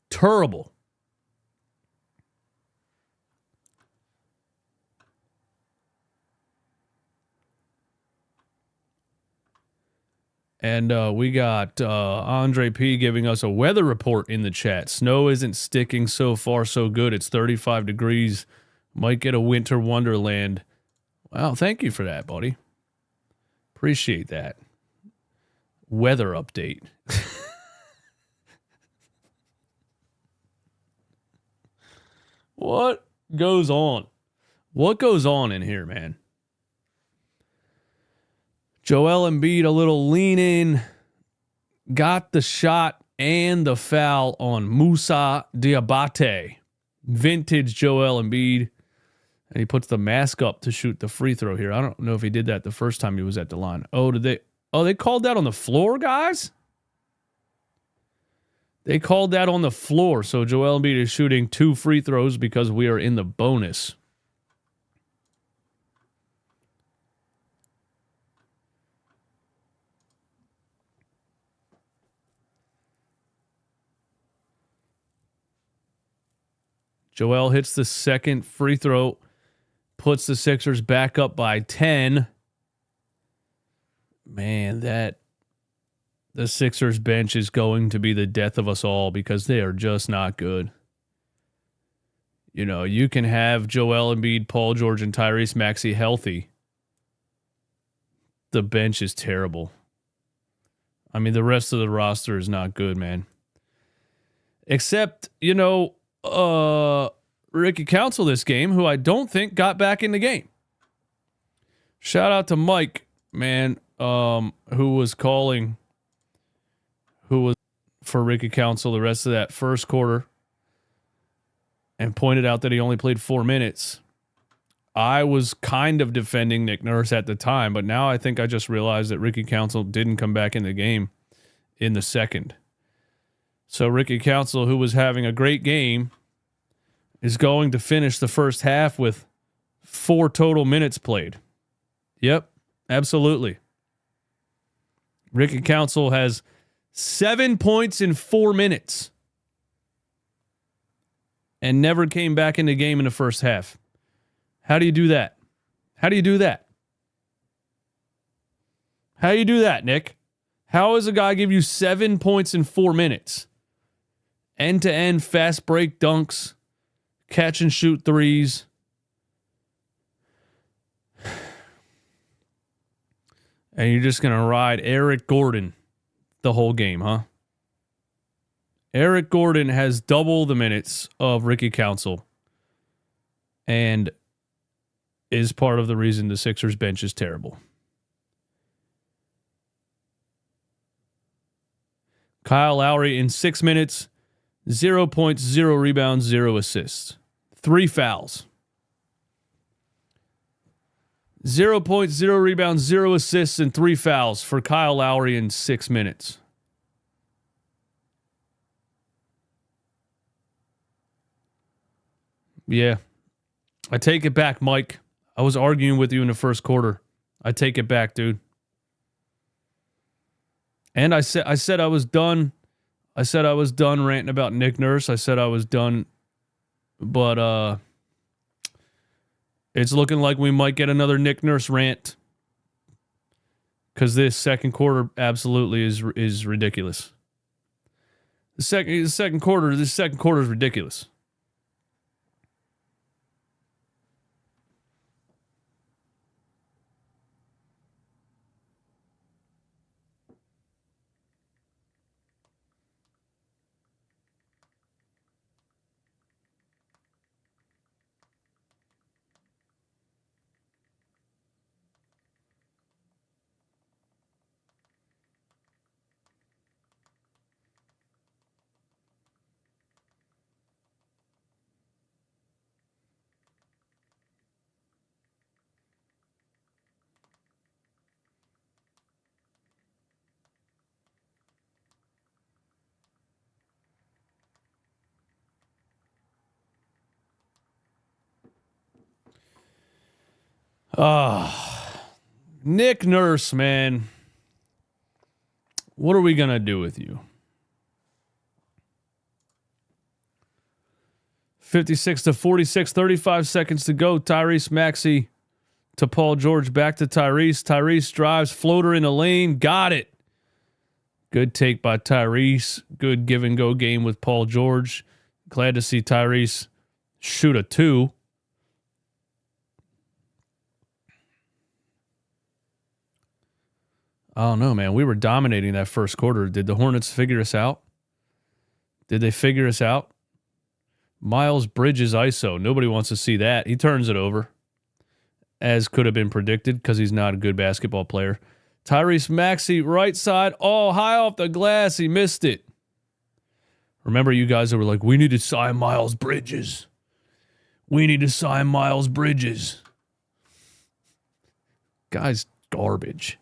Terrible. And we got Andre P giving us a weather report in the chat. Snow isn't sticking so far so good. It's 35 degrees. Might get a winter wonderland. Wow, thank you for that, buddy. Appreciate that. Weather update. What goes on? What goes on in here, man? Joel Embiid, a little lean in, got the shot and the foul on Musa Diabate. Vintage Joel Embiid. And he puts the mask up to shoot the free throw here. I don't know if he did that the first time he was at the line. They called that on the floor, guys? They called that on the floor, so Joel Embiid is shooting 2 free throws because we are in the bonus. Joel hits the second free throw, puts the Sixers back up by 10. Man, the Sixers bench is going to be the death of us all because they are just not good. You know, you can have Joel Embiid, Paul George, and Tyrese Maxey healthy. The bench is terrible. I mean, the rest of the roster is not good, man. Except, you know, Ricky Council this game, who I don't think got back in the game. Shout out to Mike, man, who was calling, who was for Ricky Council the rest of that first quarter and pointed out that he only played 4 minutes. I was kind of defending Nick Nurse at the time, but now I think I just realized that Ricky Council didn't come back in the game in the second. So Ricky Council, who was having a great game, is going to finish the first half with 4 total minutes played. Yep, absolutely. Ricky Council has 7 points in 4 minutes and never came back in the game in the first half. How do you do that? How do you do that? How do you do that, Nick? How does a guy give you 7 points in 4 minutes? End-to-end fast break dunks, catch and shoot threes. And you're just going to ride Eric Gordon the whole game, huh? Eric Gordon has double the minutes of Ricky Council and is part of the reason the Sixers bench is terrible. Kyle Lowry in 6 minutes, 0 points, 0 rebounds, 0 assists. 3 fouls. 0 points, 0 rebounds, 0 assists, and 3 fouls for Kyle Lowry in 6 minutes. Yeah. I take it back, Mike. I was arguing with you in the first quarter. I take it back, dude. And I said I was done. I said I was done ranting about Nick Nurse. I said I was done. But it's looking like we might get another Nick Nurse rant. Because this second quarter absolutely is ridiculous. This second quarter is ridiculous. Nick Nurse, man. What are we going to do with you? 56-46, 35 seconds to go. Tyrese Maxey to Paul George, back to Tyrese. Tyrese drives, floater in the lane, got it. Good take by Tyrese. Good give and go game with Paul George. Glad to see Tyrese shoot a 2. I don't know, man. We were dominating that first quarter. Did the Hornets figure us out? Did they figure us out? Miles Bridges ISO. Nobody wants to see that. He turns it over, as could have been predicted because he's not a good basketball player. Tyrese Maxey, right side. Oh, high off the glass. He missed it. Remember you guys that were like, we need to sign Miles Bridges. We need to sign Miles Bridges. Guy's garbage.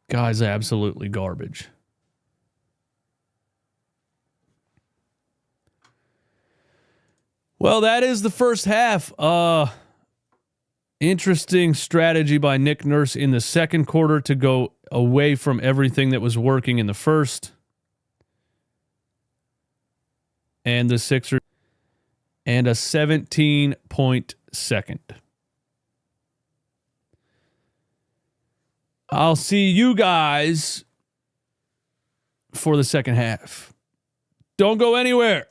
Guy's absolutely garbage. Well, that is the first half. Interesting strategy by Nick Nurse in the second quarter to go away from everything that was working in the first. And the Sixers and a 17-point second. I'll see you guys for the second half. Don't go anywhere.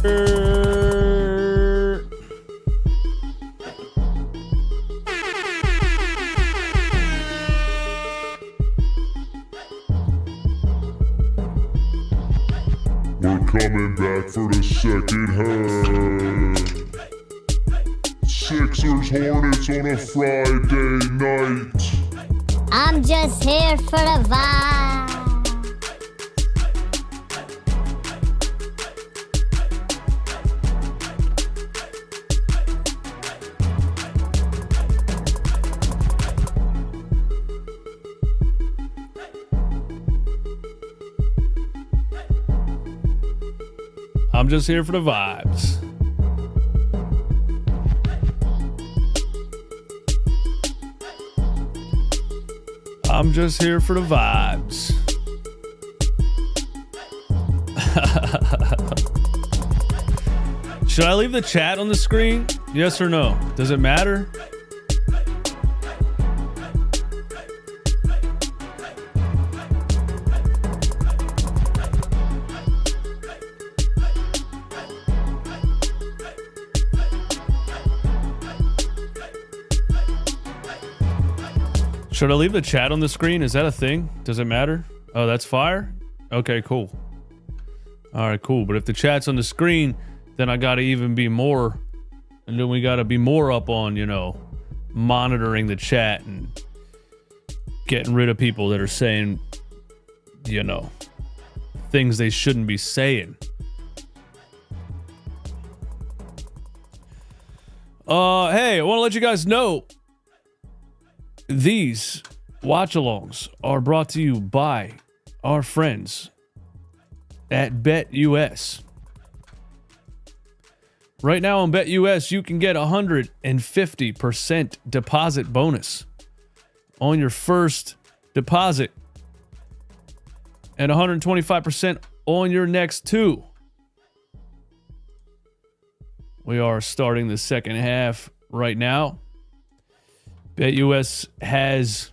We're coming back for the second half. Sixers Hornets on a Friday night. I'm just here for the vibe. I'm just here for the vibes. I'm just here for the vibes. Should I leave the chat on the screen? Yes or no? Does it matter? Should I leave the chat on the screen? Is that a thing? Does it matter? Oh, that's fire? Okay, cool. All right, cool. But if the chat's on the screen, then I got to even be more, and then we got to be more up on, you know, monitoring the chat and getting rid of people that are saying, you know, things they shouldn't be saying. Hey, I want to let you guys know these watch-alongs are brought to you by our friends at BetUS. Right now on BetUS, you can get 150% deposit bonus on your first deposit and 125% on your next two. We are starting the second half right now. BetUS has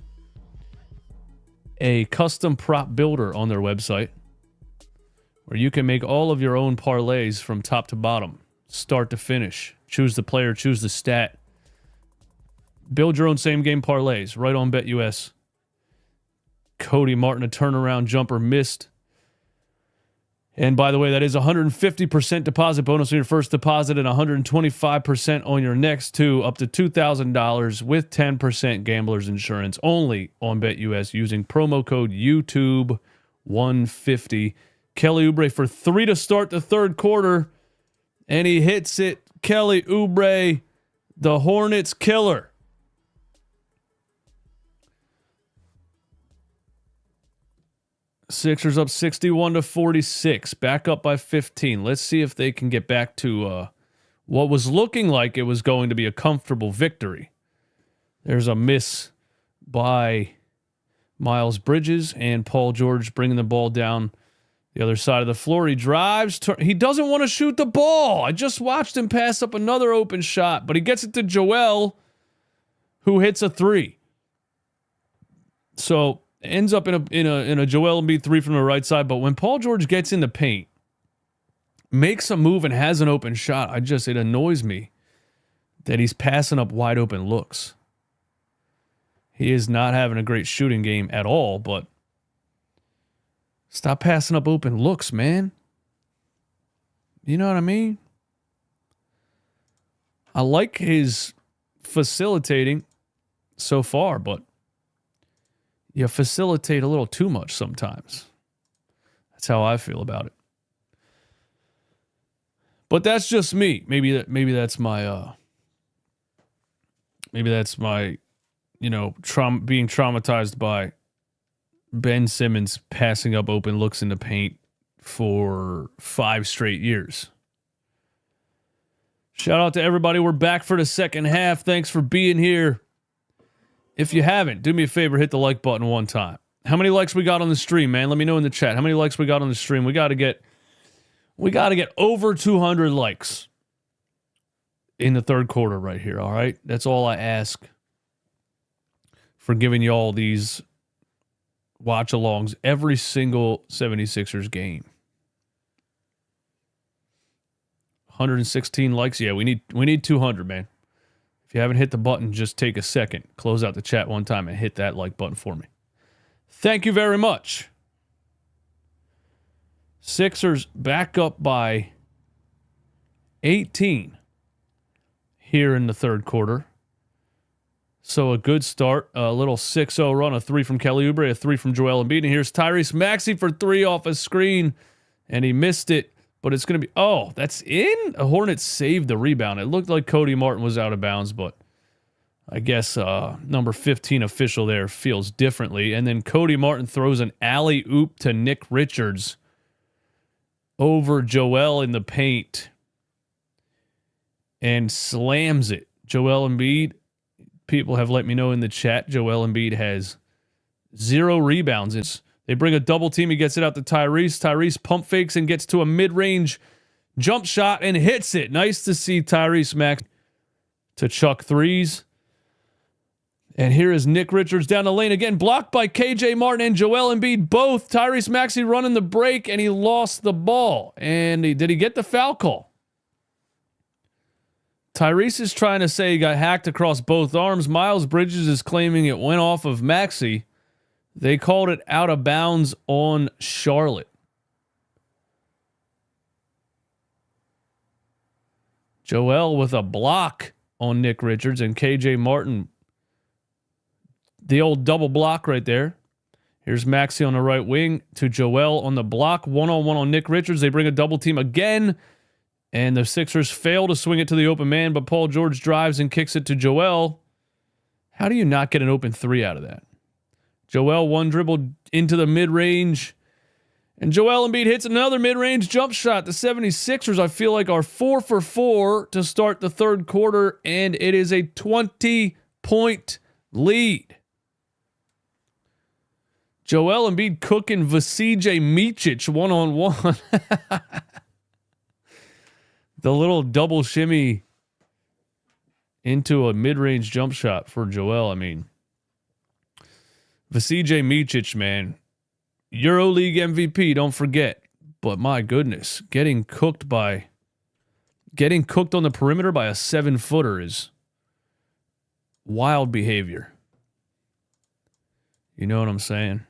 a custom prop builder on their website where you can make all of your own parlays from top to bottom, start to finish. Choose the player, choose the stat. Build your own same-game parlays right on BetUS. Cody Martin, a turnaround jumper, missed. And by the way, that is 150% deposit bonus on your first deposit and 125% on your next two, up to $2,000 with 10% gambler's insurance only on BetUS using promo code YouTube150. Kelly Oubre for 3 to start the third quarter, and he hits it. Kelly Oubre, the Hornets killer. Sixers up 61-46, back up by 15. Let's see if they can get back to what was looking like it was going to be a comfortable victory. There's a miss by Miles Bridges, and Paul George bringing the ball down the other side of the floor. He drives. He doesn't want to shoot the ball. I just watched him pass up another open shot, but he gets it to Joel, who hits a three. So ends up in a Joel Embiid three from the right side. But when Paul George gets in the paint, makes a move and has an open shot, it annoys me that he's passing up wide open looks. He is not having a great shooting game at all, but stop passing up open looks, man. You know what I mean? I like his facilitating so far, but you facilitate a little too much sometimes. That's how I feel about it. But that's just me. Maybe that's my being traumatized by Ben Simmons passing up open looks in the paint for 5 straight years. Shout out to everybody. We're back for the second half. Thanks for being here. If you haven't, do me a favor, hit the like button one time. How many likes we got on the stream, man? Let me know in the chat. How many likes we got on the stream? We got to get over 200 likes in the third quarter right here, all right? That's all I ask for giving you all these watch-alongs every single 76ers game. 116 likes. Yeah, we need 200, man. If you haven't hit the button, just take a second. Close out the chat one time and hit that like button for me. Thank you very much. Sixers back up by 18 here in the third quarter. So a good start. A little 6-0 run. A 3 from Kelly Oubre, a 3 from Joel Embiid. And here's Tyrese Maxey for 3 off a screen. And he missed it. But it's going to be... Oh, that's in? A Hornets saved the rebound. It looked like Cody Martin was out of bounds, but I guess number 15 official there feels differently. And then Cody Martin throws an alley-oop to Nick Richards over Joel in the paint and slams it. Joel Embiid, people have let me know in the chat, Joel Embiid has 0 rebounds. They bring a double team. He gets it out to Tyrese. Tyrese pump fakes and gets to a mid-range jump shot and hits it. Nice to see Tyrese Maxey to chuck threes. And here is Nick Richards down the lane again, blocked by KJ Martin and Joel Embiid both. Tyrese Maxey running the break, and he lost the ball. And did he get the foul call? Tyrese is trying to say he got hacked across both arms. Miles Bridges is claiming it went off of Maxey. They called it out of bounds on Charlotte. Joel with a block on Nick Richards and KJ Martin. The old double block right there. Here's Maxey on the right wing to Joel on the block. One-on-one on Nick Richards. They bring a double team again. And the Sixers fail to swing it to the open man, but Paul George drives and kicks it to Joel. How do you not get an open 3 out of that? Joel one dribble into the mid-range. And Joel Embiid hits another mid-range jump shot. The 76ers, I feel like, are 4 for 4 to start the third quarter, and it is a 20-point lead. Joel Embiid cooking Vasile Micic one-on-one. The little double shimmy into a mid-range jump shot for Joel. I mean, Vasile Micic, man, EuroLeague MVP, don't forget. But my goodness, getting cooked on the perimeter by a 7-footer is wild behavior. You know what I'm saying?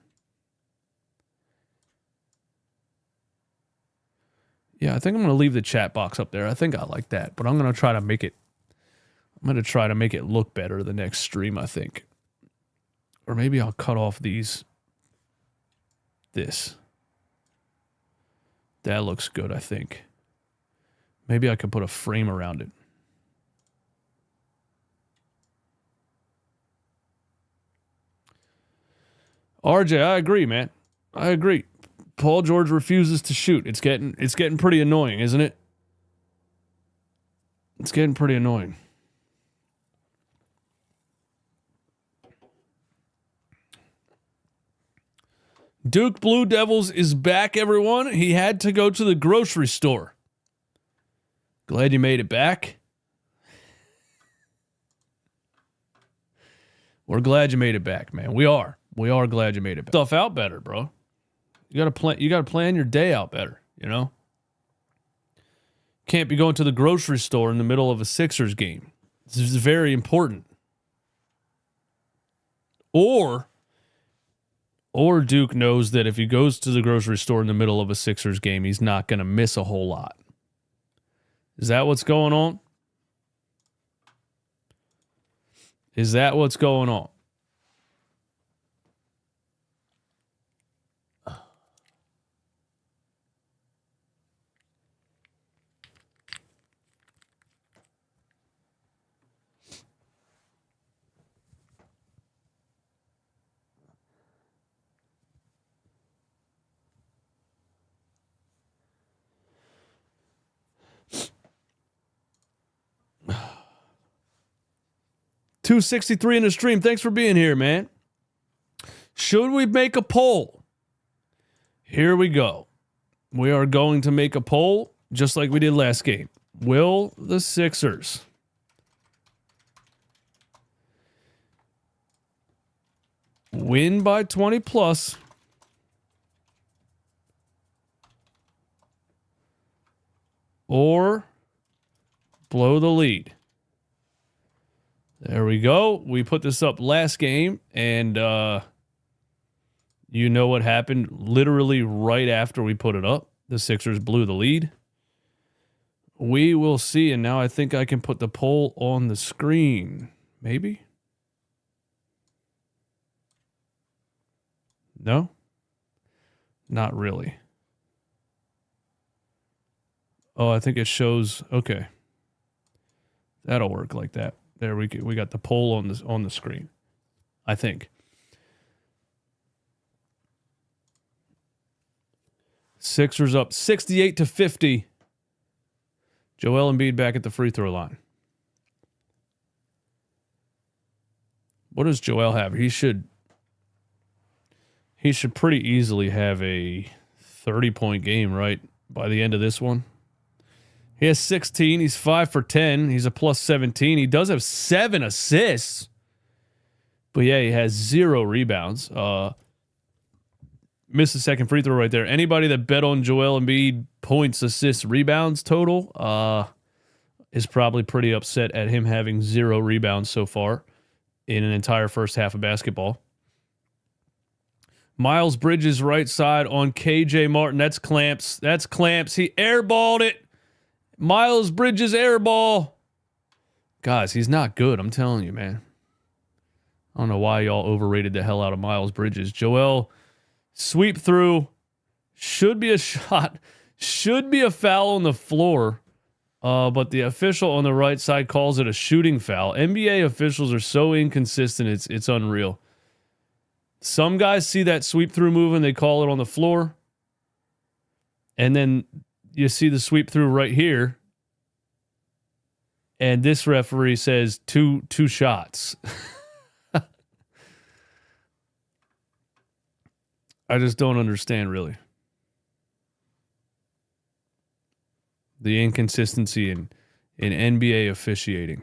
Yeah, I think I'm going to leave the chat box up there. I think I like that, but I'm going to try to make it look better the next stream, I think. Or maybe I'll cut off this. That looks good, I think. Maybe I could put a frame around it. RJ, I agree, man. I agree. Paul George refuses to shoot. It's getting pretty annoying, isn't it? It's getting pretty annoying. Duke Blue Devils is back, everyone. He had to go to the grocery store. Glad you made it back. We're glad you made it back, man. We are glad you made it back. Stuff out better, bro. You gotta plan your day out better, you know? Can't be going to the grocery store in the middle of a Sixers game. This is very important. Or Duke knows that if he goes to the grocery store in the middle of a Sixers game, he's not going to miss a whole lot. Is that what's going on? Is that what's going on? $263 in the stream. Thanks for being here, man. Should we make a poll? Here we go. We are going to make a poll just like we did last game. Will the Sixers win by 20 plus or blow the lead. There we go. We put this up last game, and you know what happened literally right after we put it up. The Sixers blew the lead. We will see, and now I think I can put the poll on the screen. Maybe? No? Not really. Oh, I think it shows. Okay. That'll work like that. There we got the poll on the screen. I think. Sixers up 68-50. Joel Embiid back at the free throw line. What does Joel have? He should pretty easily have a 30-point game, right? By the end of this one. He has 16. He's 5 for 10. He's a plus 17. He does have 7 assists. But yeah, he has 0 rebounds. Missed the second free throw right there. Anybody that bet on Joel Embiid points, assists, rebounds total is probably pretty upset at him having 0 rebounds so far in an entire first half of basketball. Miles Bridges right side on KJ Martin. That's clamps. That's clamps. He airballed it. Miles Bridges airball. Guys, he's not good. I'm telling you, man. I don't know why y'all overrated the hell out of Miles Bridges. Joel, sweep through. Should be a shot. Should be a foul on the floor. But the official on the right side calls it a shooting foul. NBA officials are so inconsistent. It's unreal. Some guys see that sweep through move and they call it on the floor. And then you see the sweep through right here. And this referee says two shots. I just don't understand, really. The inconsistency in NBA officiating.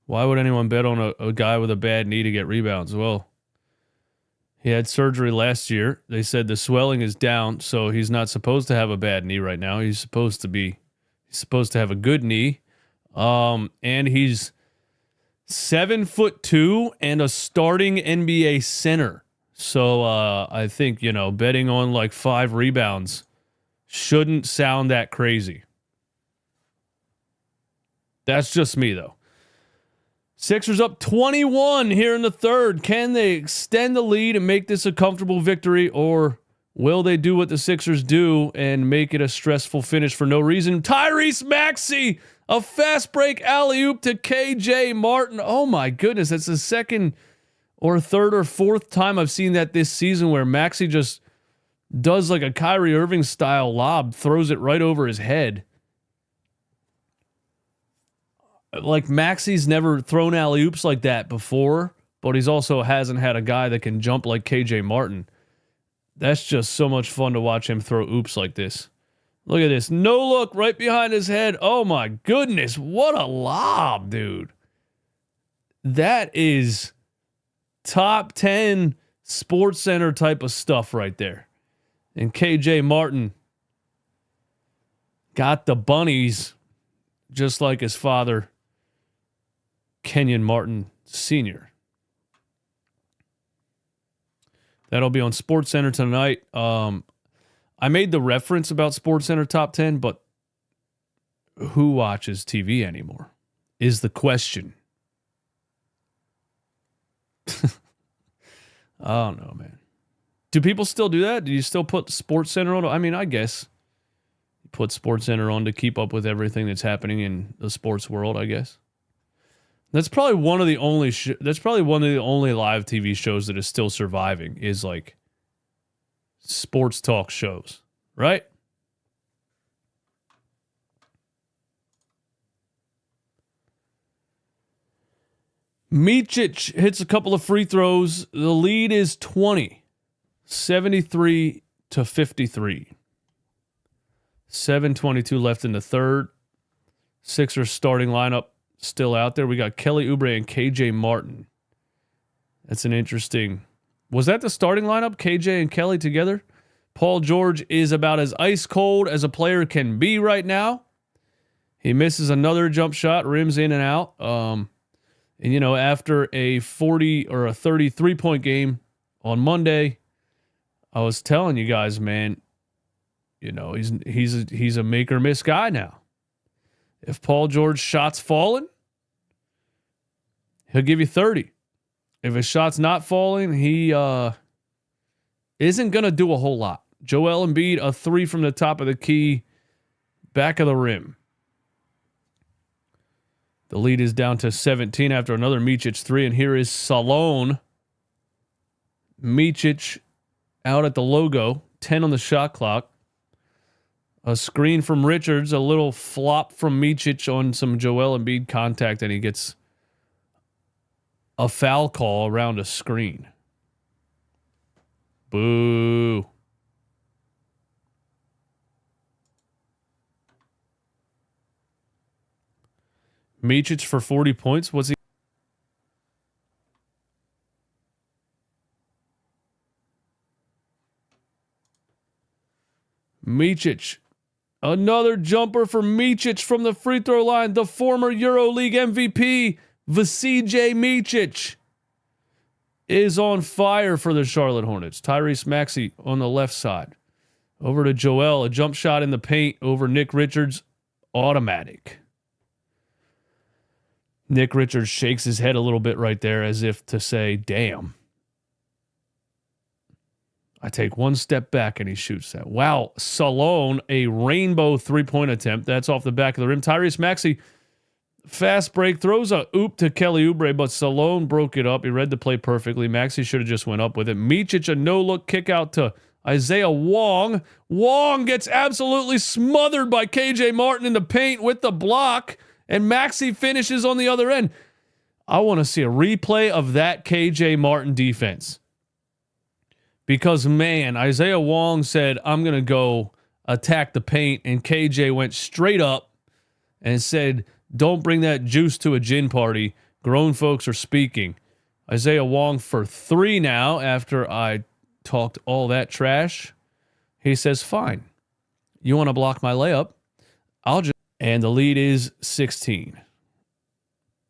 Why would anyone bet on a guy with a bad knee to get rebounds? Well, he had surgery last year. They said the swelling is down, so he's not supposed to have a bad knee right now. He's supposed to have a good knee. And he's 7'2" and a starting NBA center. So I think, betting on like 5 rebounds shouldn't sound that crazy. That's just me, though. Sixers up 21 here in the third. Can they extend the lead and make this a comfortable victory, or will they do what the Sixers do and make it a stressful finish for no reason? Tyrese Maxey, a fast break alley-oop to KJ Martin. Oh my goodness, that's the second or third or fourth time I've seen that this season where Maxey just does like a Kyrie Irving style lob, throws it right over his head. Like, Maxey's never thrown alley-oops like that before, but he's also hasn't had a guy that can jump like KJ Martin. That's just so much fun to watch him throw oops like this. Look at this. No look right behind his head. Oh my goodness. What a lob, dude. That is top 10 Sports Center type of stuff right there. And KJ Martin got the bunnies just like his father, Kenyon Martin Sr. That'll be on SportsCenter tonight. I made the reference about SportsCenter top 10, but who watches TV anymore is the question. I don't know, man. Do people still do that? Do you still put SportsCenter on? I mean, I guess you put SportsCenter on to keep up with everything that's happening in the sports world, I guess. That's probably one of the only live TV shows that is still surviving is like sports talk shows, right? Micic hits a couple of free throws. The lead is 20, 73-53. 7:22 left in the third. Sixers starting lineup still out there. We got Kelly Oubre and KJ Martin. That's an interesting. Was that the starting lineup? KJ and Kelly together? Paul George is about as ice cold as a player can be right now. He misses another jump shot, rims in and out. And, you know, after a 40 or a 33-point game on Monday, I was telling you guys, man, you know, he's a make or miss guy now. If Paul George shot's falling, he'll give you 30. If his shot's not falling, he isn't going to do a whole lot. Joel Embiid, a 3 from the top of the key, back of the rim. The lead is down to 17 after another Micic 3, and here is Salone. Micic out at the logo, 10 on the shot clock. A screen from Richards, a little flop from Micic on some Joel Embiid contact, and he gets a foul call around a screen. Boo. Micic for 40 points. What's he? Micic. Another jumper for Micic from the free throw line. The former EuroLeague MVP, Vasile Micic, is on fire for the Charlotte Hornets. Tyrese Maxey on the left side. Over to Joel. A jump shot in the paint over Nick Richards. Automatic. Nick Richards shakes his head a little bit right there as if to say, damn. I take one step back and he shoots that. Wow. Salone, a rainbow three-point attempt. That's off the back of the rim. Tyrese Maxey, fast break, throws a oop to Kelly Oubre, but Salone broke it up. He read the play perfectly. Maxey should have just went up with it. Micic, a no-look kick out to Isaiah Wong. Wong gets absolutely smothered by KJ Martin in the paint with the block, and Maxey finishes on the other end. I want to see a replay of that KJ Martin defense. Because, man, Isaiah Wong said, I'm going to go attack the paint, and KJ went straight up and said, don't bring that juice to a gin party. Grown folks are speaking. Isaiah Wong for 3 now after I talked all that trash. He says, fine. You want to block my layup? I'll just... And the lead is 16.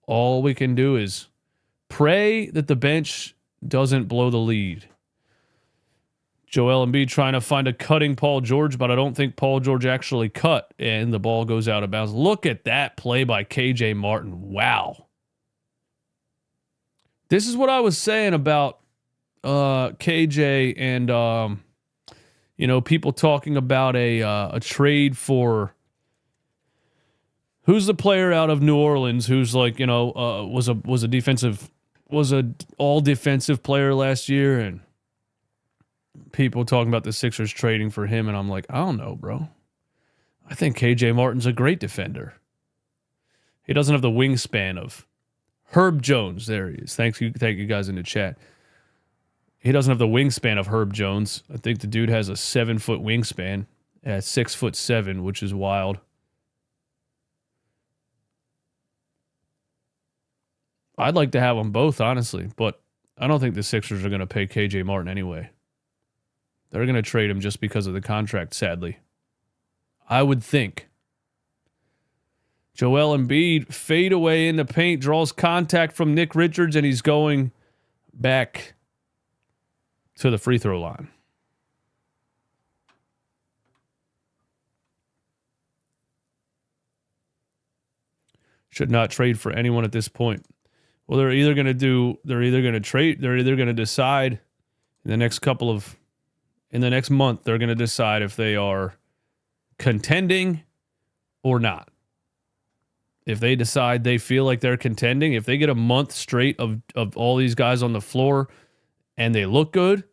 All we can do is pray that the bench doesn't blow the lead. Joel Embiid trying to find a cutting Paul George, but I don't think Paul George actually cut, and the ball goes out of bounds. Look at that play by KJ Martin. Wow. This is what I was saying about KJ and people talking about a trade for who's the player out of New Orleans who's like, was a all defensive player last year, and people talking about the Sixers trading for him, and I'm like, I don't know, bro. I think KJ Martin's a great defender. He doesn't have the wingspan of Herb Jones. There he is. Thank you guys in the chat. He doesn't have the wingspan of Herb Jones. I think the dude has a 7-foot wingspan at 6'7", which is wild. I'd like to have them both, honestly, but I don't think the Sixers are going to pay KJ Martin anyway. They're going to trade him just because of the contract, sadly. I would think. Joel Embiid, fade away in the paint, draws contact from Nick Richards, and he's going back to the free throw line. Should not trade for anyone at this point. Well, they're either going to decide in the next month, they're going to decide if they are contending or not. If they decide they feel like they're contending, if they get a month straight of all these guys on the floor and they look good,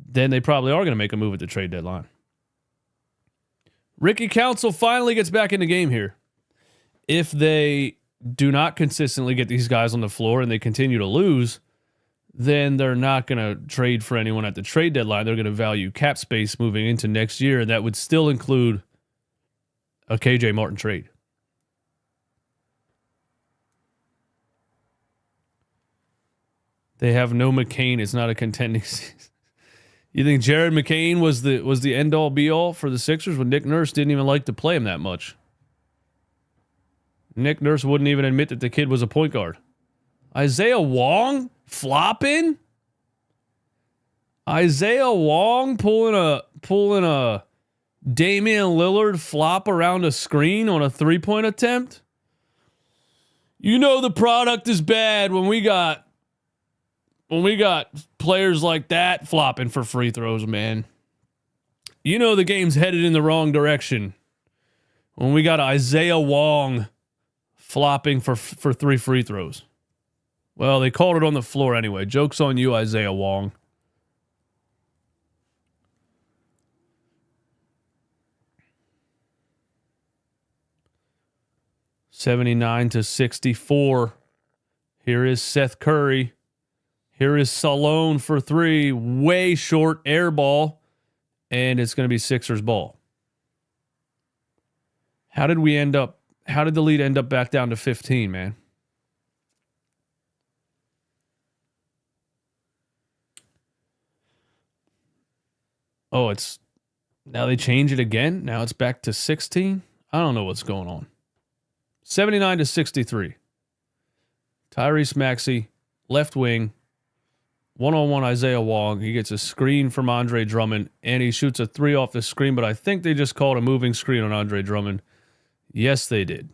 then they probably are going to make a move at the trade deadline. Ricky Council finally gets back in the game here. If they do not consistently get these guys on the floor and they continue to lose, then they're not going to trade for anyone at the trade deadline. They're going to value cap space moving into next year, and that would still include a KJ Martin trade. They have no McCain. It's not a contending season. You think Jared McCain was the end all be all for the Sixers when Nick Nurse didn't even like to play him that much? Nick Nurse wouldn't even admit that the kid was a point guard. Isaiah Wong flopping? Isaiah Wong pulling a Damian Lillard flop around a screen on a 3-point attempt? You know the product is bad when we got players like that flopping for free throws, man. You know the game's headed in the wrong direction when we got Isaiah Wong flopping for 3 free throws. Well, they called it on the floor anyway. Joke's on you, Isaiah Wong. $79-64. Here is Seth Curry. Here is Salone for 3. Way short air ball. And it's going to be Sixers ball. How did the lead end up back down to 15, man? Oh, now they change it again. Now it's back to 16. I don't know what's going on. 79-63. Tyrese Maxey, left wing, one-on-one Isaiah Wong. He gets a screen from Andre Drummond, and he shoots a 3 off the screen, but I think they just called a moving screen on Andre Drummond. Yes, they did.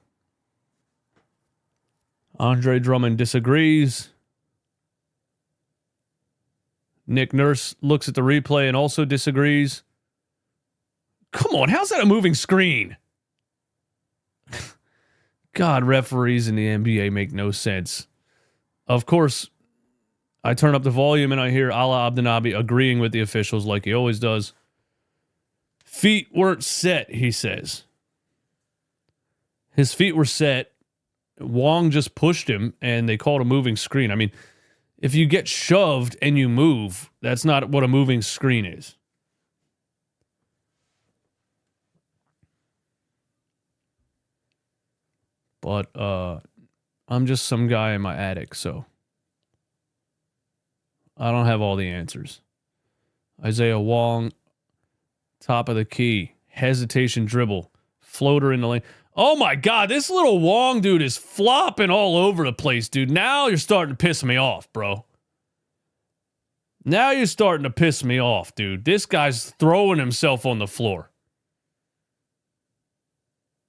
Andre Drummond disagrees. Nick Nurse looks at the replay and also disagrees. Come on, how's that a moving screen? God, referees in the NBA make no sense. Of course, I turn up the volume and I hear Ala Abdenabi agreeing with the officials like he always does. Feet weren't set, he says. His feet were set. Wong just pushed him and they called a moving screen. I mean, if you get shoved and you move, that's not what a moving screen is. But I'm just some guy in my attic, so I don't have all the answers. Isaiah Wong, top of the key, hesitation dribble, floater in the lane. Oh my God, this little Wong dude is flopping all over the place, dude. Now you're starting to piss me off, bro. Now you're starting to piss me off, dude. This guy's throwing himself on the floor.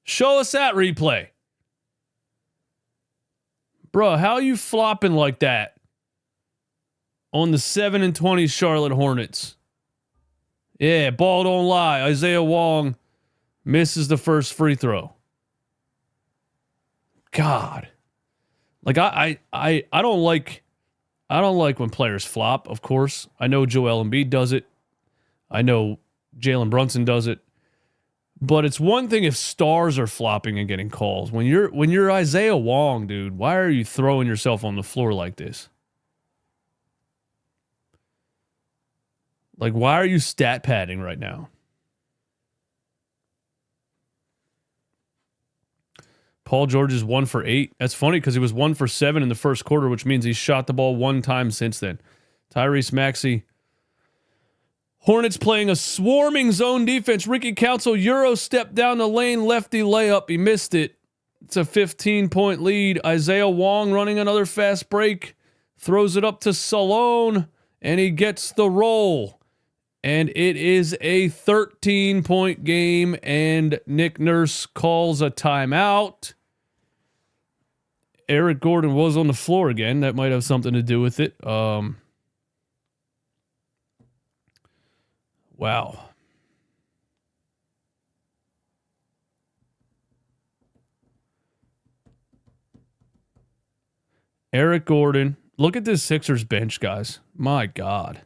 Show us that replay. Bro, how are you flopping like that on the 7-20 Charlotte Hornets? Yeah, ball don't lie. Isaiah Wong misses the first free throw. God. Like I don't like when players flop, of course. I know Joel Embiid does it. I know Jalen Brunson does it. But it's one thing if stars are flopping and getting calls. When you're Isaiah Wong, dude, why are you throwing yourself on the floor like this? Like, why are you stat padding right now? Paul George is 1 for 8. That's funny because he was 1 for 7 in the first quarter, which means he's shot the ball 1 time since then. Tyrese Maxey. Hornets playing a swarming zone defense. Ricky Council Euro step down the lane, lefty layup. He missed it. It's a 15-point lead. Isaiah Wong running another fast break. Throws it up to Salone, and he gets the roll. And it is a 13-point game, and Nick Nurse calls a timeout. Eric Gordon was on the floor again. That might have something to do with it. Wow. Eric Gordon. Look at this Sixers bench, guys. My God.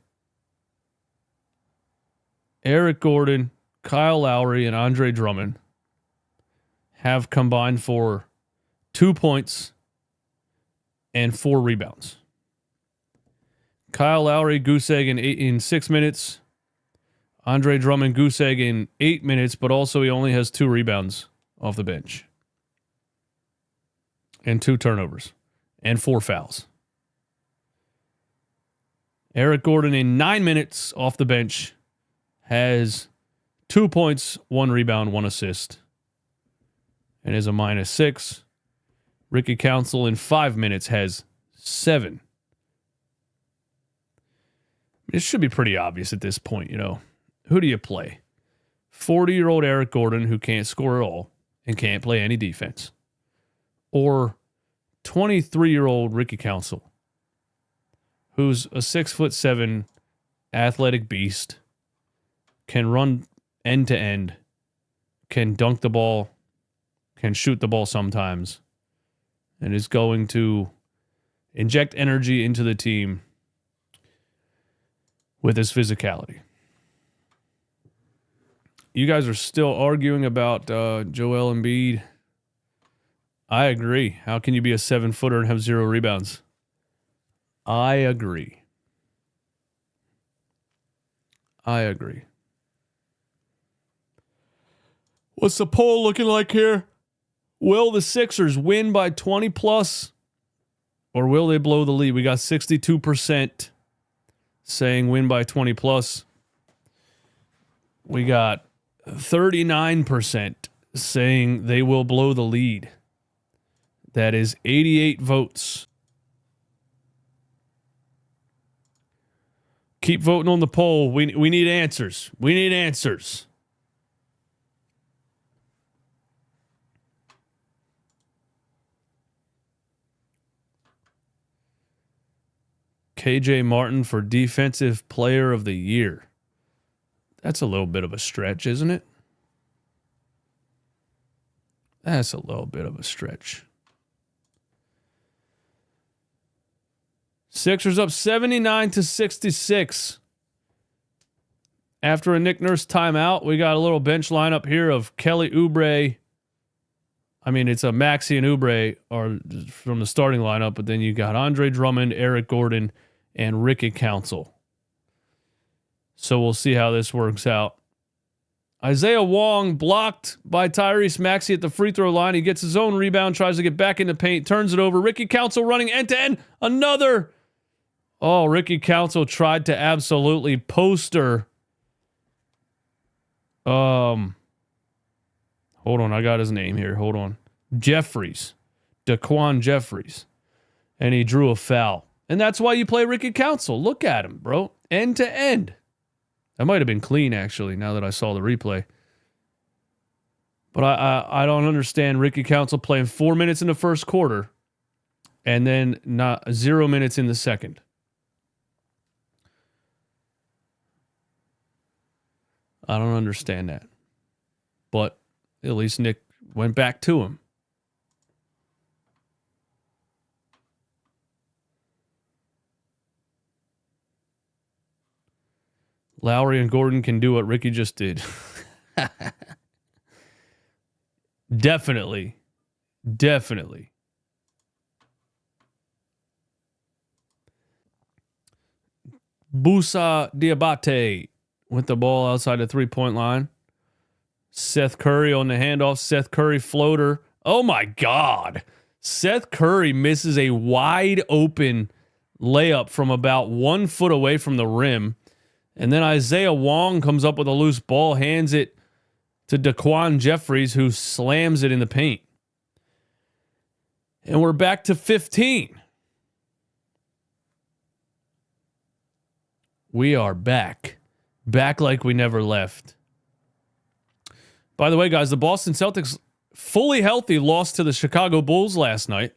Eric Gordon, Kyle Lowry, and Andre Drummond have combined for 2 points and 4 rebounds. Kyle Lowry, goose egg in 6 minutes. Andre Drummond, goose egg in 8 minutes, but also he only has 2 rebounds off the bench. And 2 turnovers. And 4 fouls. Eric Gordon in 9 minutes off the bench has 2 points, 1 rebound, 1 assist, and is a -6. Ricky Council in 5 minutes has 7. It should be pretty obvious at this point, Who do you play? 40-year-old Eric Gordon, who can't score at all and can't play any defense. Or 23-year-old Ricky Council, who's a 6'7" athletic beast, can run end to end, can dunk the ball, can shoot the ball sometimes, and is going to inject energy into the team with his physicality. You guys are still arguing about Joel Embiid. I agree. How can you be a 7-footer and have 0 rebounds? I agree. What's the poll looking like here? Will the Sixers win by 20 plus, or will they blow the lead? We got 62% saying win by 20 plus. We got 39% saying they will blow the lead. That is 88 votes. Keep voting on the poll. We need answers. We need answers. KJ Martin for Defensive Player of the Year. That's a little bit of a stretch, isn't it? That's a little bit of a stretch. Sixers up 79-66. After a Nick Nurse timeout, we got a little bench lineup here of Kelly Oubre. I mean, it's a Maxey and Oubre are from the starting lineup, but then you got Andre Drummond, Eric Gordon, and Ricky Council. So we'll see how this works out. Isaiah Wong blocked by Tyrese Maxey at the free throw line. He gets his own rebound, tries to get back into paint, turns it over. Ricky Council running end to end. Another. Oh, Ricky Council tried to absolutely poster. Hold on, I got his name here. Hold on. Jeffries. Daquan Jeffries. And he drew a foul. And that's why you play Ricky Council. Look at him, bro. End to end. That might have been clean, actually, now that I saw the replay. But I don't understand Ricky Council playing 4 minutes in the first quarter and then not 0 minutes in the second. I don't understand that. But at least Nick went back to him. Lowry and Gordon can do what Ricky just did. Definitely. Boussa Diabate with the ball outside the three-point line. Seth Curry on the handoff. Seth Curry floater. Oh, my God. Seth Curry misses a wide open layup from about 1 foot away from the rim. And then Isaiah Wong comes up with a loose ball, hands it to Daquan Jeffries, who slams it in the paint. And we're back to 15. We are back. Back like we never left. By the way, guys, the Boston Celtics, fully healthy, lost to the Chicago Bulls last night.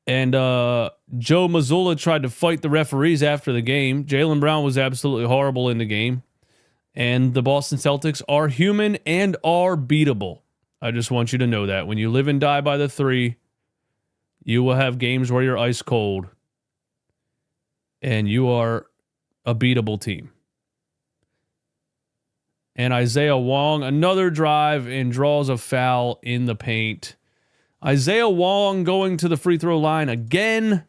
And Joe Mazzulla tried to fight the referees after the game. Jaylen Brown was absolutely horrible in the game. And the Boston Celtics are human and are beatable. I just want you to know that. When you live and die by the three, you will have games where you're ice cold. And you are a beatable team. And Isaiah Wong, another drive and draws a foul in the paint. Isaiah Wong going to the free throw line again.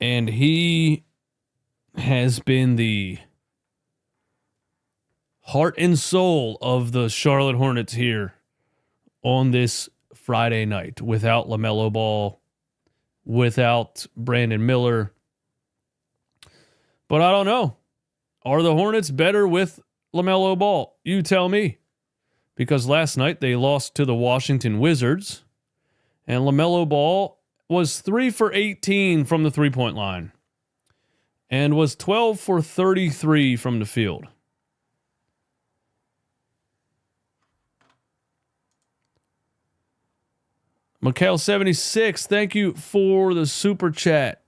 And he has been the heart and soul of the Charlotte Hornets here on this Friday night. Without LaMelo Ball, without Brandon Miller, But I don't know. Are the Hornets better with LaMelo Ball? You tell me. Because last night they lost to the Washington Wizards, and LaMelo Ball was 3 for 18 from the three-point line and was 12 for 33 from the field. Mikhail76, thank you for the super chat.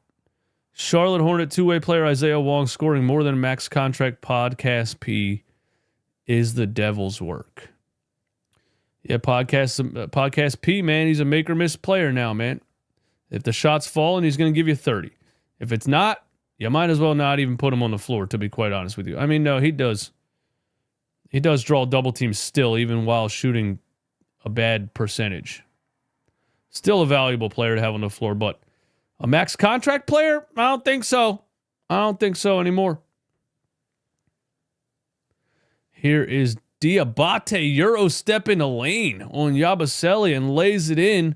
Charlotte Hornet two-way player Isaiah Wong scoring more than max contract podcast P is the devil's work. Yeah, podcast P, man, he's a make or miss player now, man. If the shot's falling, he's going to give you 30. If it's not, you might as well not even put him on the floor, to be quite honest with you. I mean, no, he does. He does draw double teams still, even while shooting a bad percentage. Still a valuable player to have on the floor, but a max contract player? I don't think so. I don't think so anymore. Here is Diabate Euro step in the lane on Yabusele and lays it in.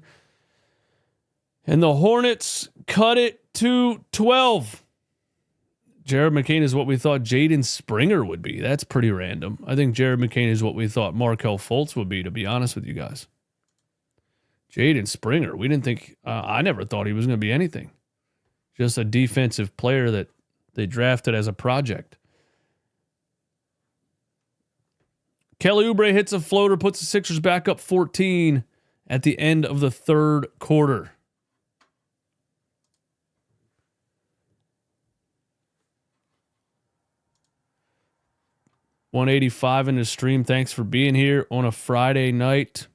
And the Hornets cut it to 12. Jared McCain is what we thought Jaden Springer would be. That's pretty random. I think Jared McCain is what we thought Markelle Fultz would be, to be honest with you guys. Jaden Springer, we didn't think, I never thought he was going to be anything. Just a defensive player that they drafted as a project. Kelly Oubre hits a floater, puts the Sixers back up 14 at the end of the third quarter. $185 in the stream. Thanks for being here on a Friday night.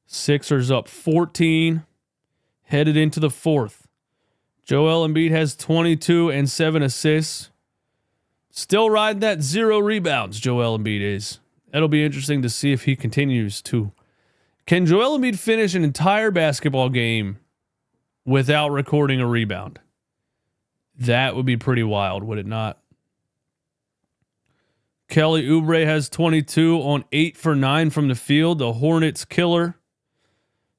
Sixers up 14, headed into the fourth. Joel Embiid has 22 and 7 assists. Still riding that 0 rebounds, Joel Embiid is. That'll be interesting to see if he continues to. Can Joel Embiid finish an entire basketball game without recording a rebound? That would be pretty wild, would it not? Kelly Oubre has 22 on 8 for 9 from the field. The Hornets killer.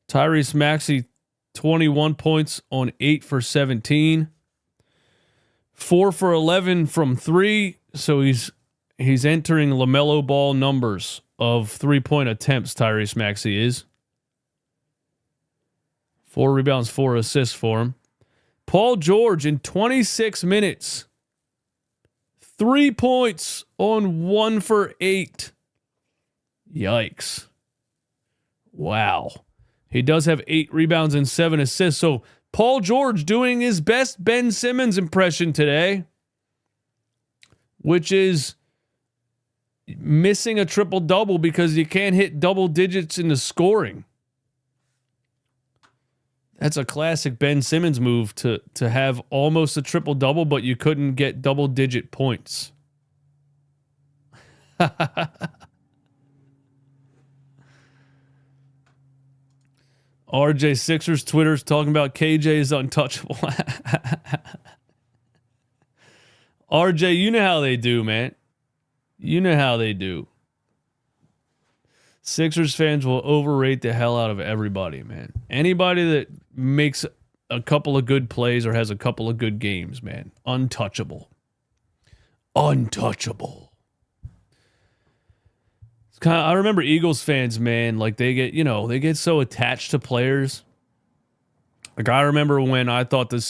Tyrese Maxey, 21 points on 8 for 17. 4 for 11 from 3. So he's entering LaMelo Ball numbers of 3-point attempts, Tyrese Maxey is. 4 rebounds, 4 assists for him. Paul George in 26 minutes. 3 points on 1 for 8. Yikes. Wow. He does have 8 rebounds and 7 assists. So Paul George doing his best Ben Simmons impression today, which is missing a triple-double because you can't hit double digits in the scoring. That's a classic Ben Simmons move to have almost a triple-double, but you couldn't get double-digit points. RJ Sixers Twitter's talking about KJ is untouchable. RJ, you know how they do, man. You know how they do. Sixers fans will overrate the hell out of everybody, man. Anybody that makes a couple of good plays or has a couple of good games, man. Untouchable. Untouchable. I remember Eagles fans, man, like they get so attached to players. Like I remember when I thought the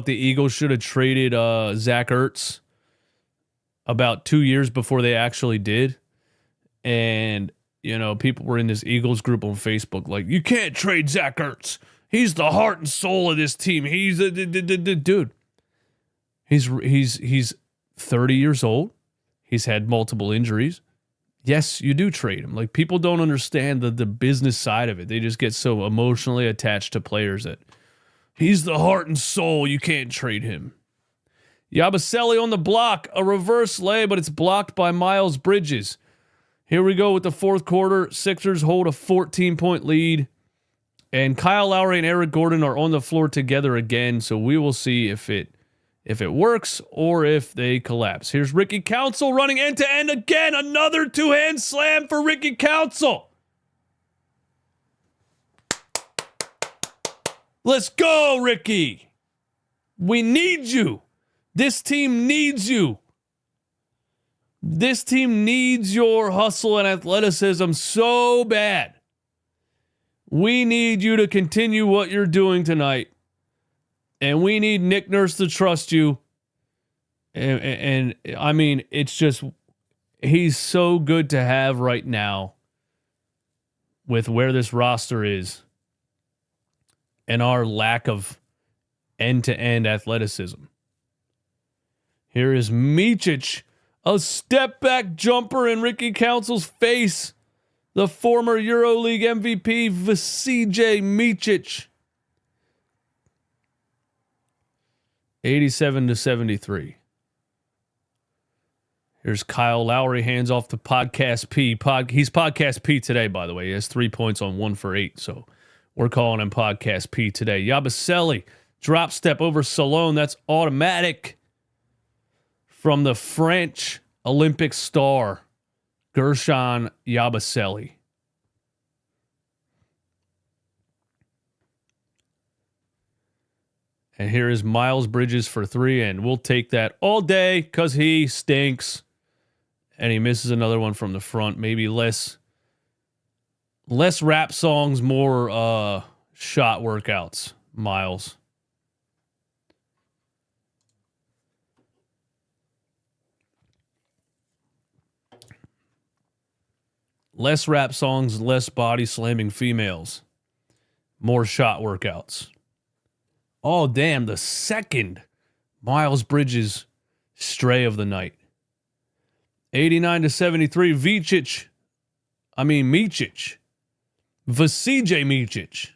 Eagles should have traded Zach Ertz about 2 years before they actually did. And, people were in this Eagles group on Facebook like, you can't trade Zach Ertz. He's the heart and soul of this team. He's the dude. He's 30 years old. He's had multiple injuries. Yes, you do trade him. Like people don't understand the business side of it. They just get so emotionally attached to players that he's the heart and soul. You can't trade him. Yabusele on the block, a reverse lay, but it's blocked by Miles Bridges. Here we go with the fourth quarter. Sixers hold a 14-point lead, and Kyle Lowry and Eric Gordon are on the floor together again. So we will see if it works or if they collapse. Here's Ricky Council running end to end again. Another two-hand slam for Ricky Council. Let's go, Ricky. We need you. This team needs you. This team needs your hustle and athleticism so bad. We need you to continue what you're doing tonight. And we need Nick Nurse to trust you. And I mean, it's just, he's so good to have right now with where this roster is and our lack of end-to-end athleticism. Here is Micic, a step-back jumper in Ricky Council's face. The former EuroLeague MVP, Vasile Micic. 87-73. Here's Kyle Lowry, hands off to Podcast P. He's Podcast P today, by the way. He has 3 points on 1 for 8, so we're calling him Podcast P today. Yabusele, drop step over Salone. That's automatic from the French Olympic star, Gershon Yabusele. And here is Miles Bridges for 3, and we'll take that all day because he stinks. And he misses another one from the front. Maybe less rap songs, more shot workouts, Miles. Less rap songs, less body slamming females. More shot workouts. Oh, damn, the second Miles Bridges stray of the night. 89-73, Micic. Vasile Micic.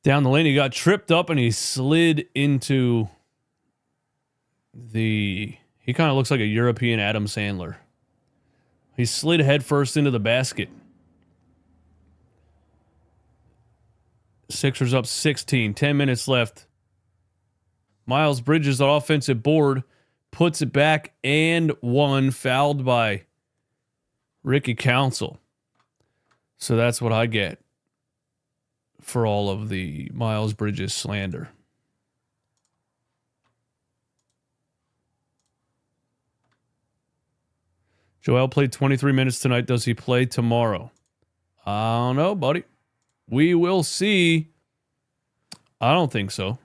Down the lane, he got tripped up and he slid into he kind of looks like a European Adam Sandler. He slid headfirst into the basket. Sixers up 16, 10 minutes left. Miles Bridges on offensive board, puts it back and one, fouled by Ricky Council. So that's what I get for all of the Miles Bridges slander. Joel played 23 minutes tonight. Does he play tomorrow? I don't know, buddy. We will see. I don't think so.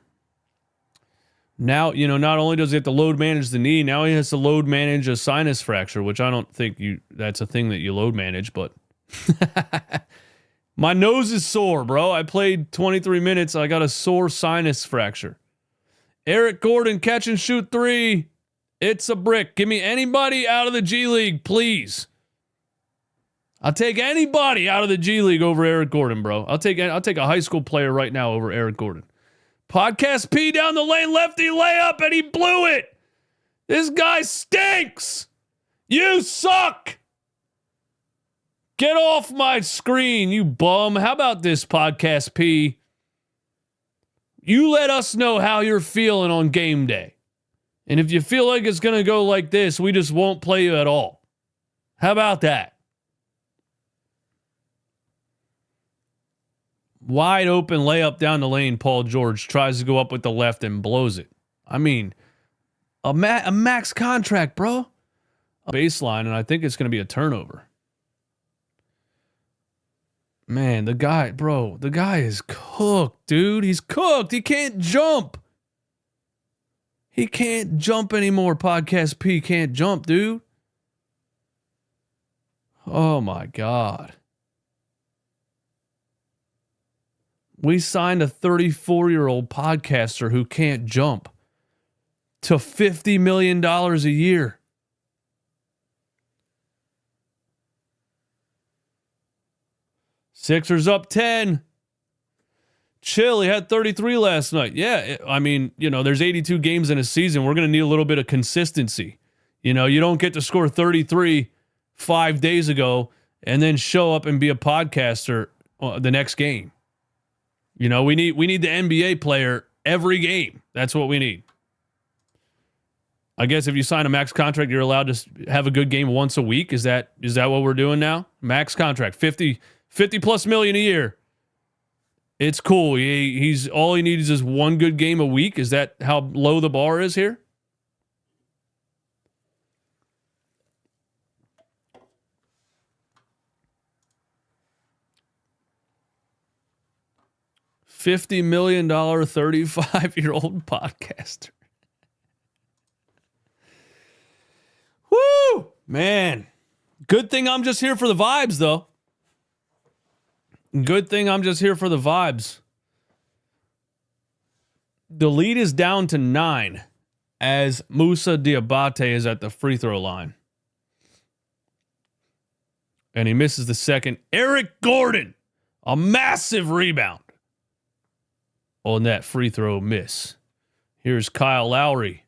Now, not only does he have to load manage the knee, now he has to load manage a sinus fracture, which I don't think that's a thing that you load manage, but my nose is sore, bro. I played 23 minutes. I got a sore sinus fracture. Eric Gordon, catch and shoot 3. It's a brick. Give me anybody out of the G League, please. I'll take anybody out of the G League over Eric Gordon, bro. I'll take a high school player right now over Eric Gordon. Podcast P down the lane, lefty layup, and he blew it. This guy stinks. You suck. Get off my screen, you bum. How about this, Podcast P? You let us know how you're feeling on game day. And if you feel like it's going to go like this, we just won't play you at all. How about that? Wide open layup down the lane. Paul George tries to go up with the left and blows it. I mean, a max contract, bro. A baseline, and I think it's going to be a turnover. Man, the guy is cooked, dude. He's cooked. He can't jump. He can't jump anymore. Podcast P can't jump, dude. Oh, my God. We signed a 34-year-old podcaster who can't jump to $50 million a year. Sixers up 10. Chill, he had 33 last night. Yeah, I mean, there's 82 games in a season. We're going to need a little bit of consistency. You don't get to score 33 5 days ago and then show up and be a podcaster the next game. We need the NBA player every game. That's what we need. I guess if you sign a max contract, you're allowed to have a good game once a week. Is that what we're doing now? Max contract, 50 plus million a year. It's cool. He's all he needs is one good game a week. Is that how low the bar is here? $50 million 35-year-old podcaster. Woo! Man. Good thing I'm just here for the vibes, though. Good thing I'm just here for the vibes. The lead is down to 9 as Moussa Diabate is at the free throw line. And he misses the second. Eric Gordon, a massive rebound on that free throw miss. Here's Kyle Lowry.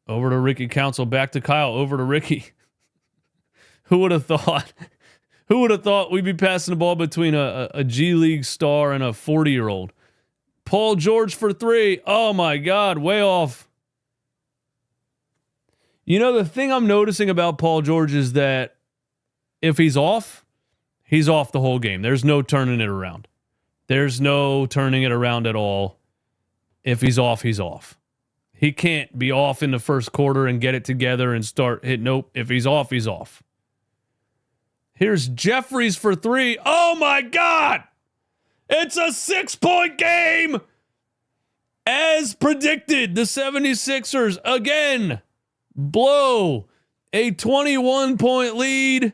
Over to Ricky Council. Back to Kyle. Over to Ricky. Who would have thought? Who would have thought we'd be passing the ball between a G League star and a 40-year-old? Paul George for 3. Oh, my God. Way off. You know, the thing I'm noticing about Paul George is that if he's off the whole game. There's no turning it around. There's no turning it around at all. If he's off, he's off. He can't be off in the first quarter and get it together and start hitting. Nope. If he's off, he's off. Here's Jeffries for 3. Oh, my God. It's a 6-point game. As predicted, the 76ers again blow a 21-point lead.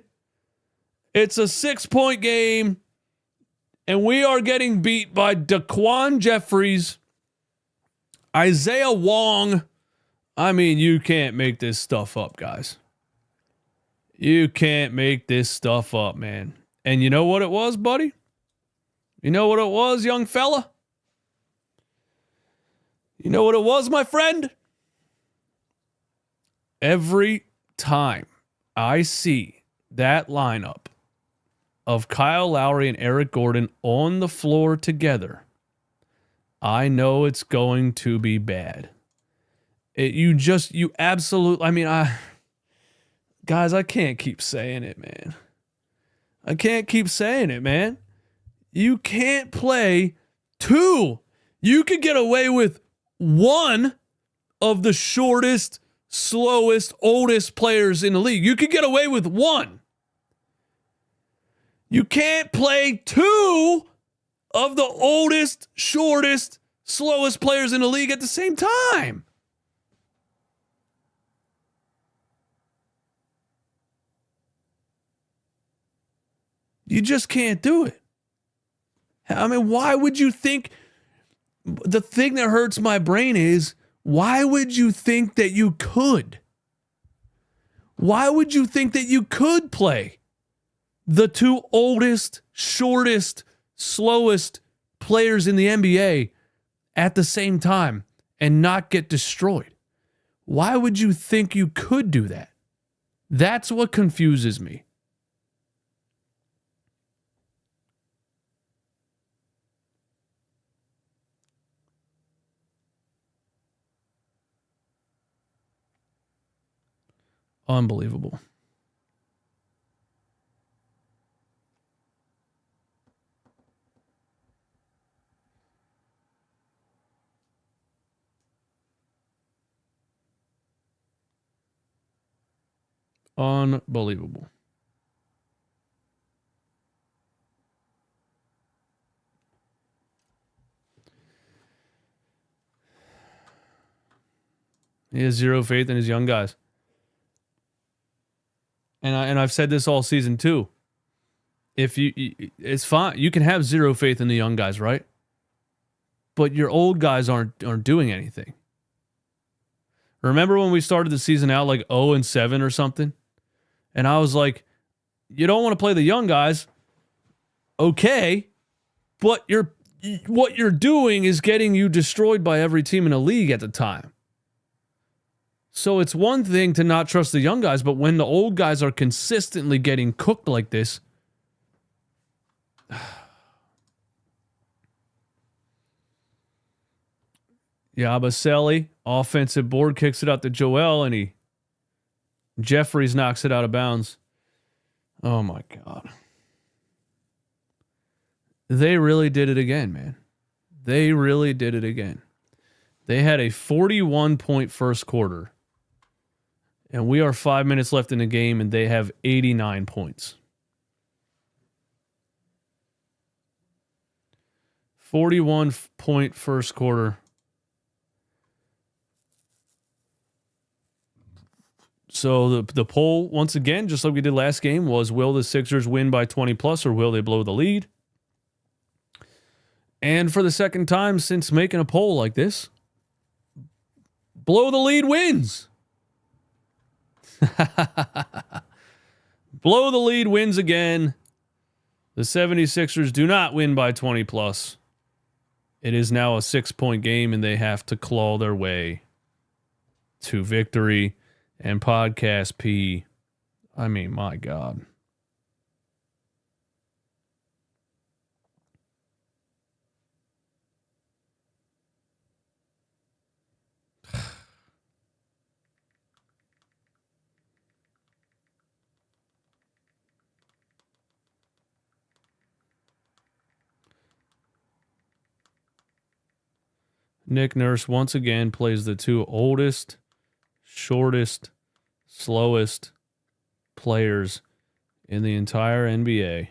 It's a 6-point game. And we are getting beat by Daquan Jeffries, Isaiah Wong. I mean, you can't make this stuff up, guys. You can't make this stuff up, man. And you know what it was, buddy? You know what it was, young fella? You know what it was, my friend? Every time I see that lineup of Kyle Lowry and Eric Gordon on the floor together, I know it's going to be bad. You absolutely, I mean, guys, I can't keep saying it, man. I can't keep saying it, man. You can't play 2. You could get away with 1 of the shortest, slowest, oldest players in the league. You could get away with 1. You can't play 2 of the oldest, shortest, slowest players in the league at the same time. You just can't do it. I mean, why would you think? The thing that hurts my brain is, why would you think that you could? Why would you think that you could play the 2 oldest, shortest, slowest players in the NBA at the same time and not get destroyed? Why would you think you could do that? That's what confuses me. Unbelievable. Unbelievable. He has zero faith in his young guys. And I've said this all season too. It's fine. You can have zero faith in the young guys, right? But your old guys aren't doing anything. Remember when we started the season out like 0-7 or something? And I was like, you don't want to play the young guys. Okay. But what you're doing is getting you destroyed by every team in the league at the time. So it's one thing to not trust the young guys, but when the old guys are consistently getting cooked like this, Yabusele, offensive board, kicks it out to Joel, and Jeffries knocks it out of bounds. Oh my God. They really did it again, man. They really did it again. They had a 41-point first quarter, and we are 5 minutes left in the game, and they have 89 points. 41-point first quarter. So the poll, once again, just like we did last game, was will the Sixers win by 20 plus or will they blow the lead? And for the second time since making a poll like this, blow the lead wins. Blow the lead wins again. The 76ers do not win by 20 plus. It is now a 6-point game, and they have to claw their way to victory. And podcast P, I mean, my God. Nick Nurse once again plays the two oldest, shortest, slowest players in the entire NBA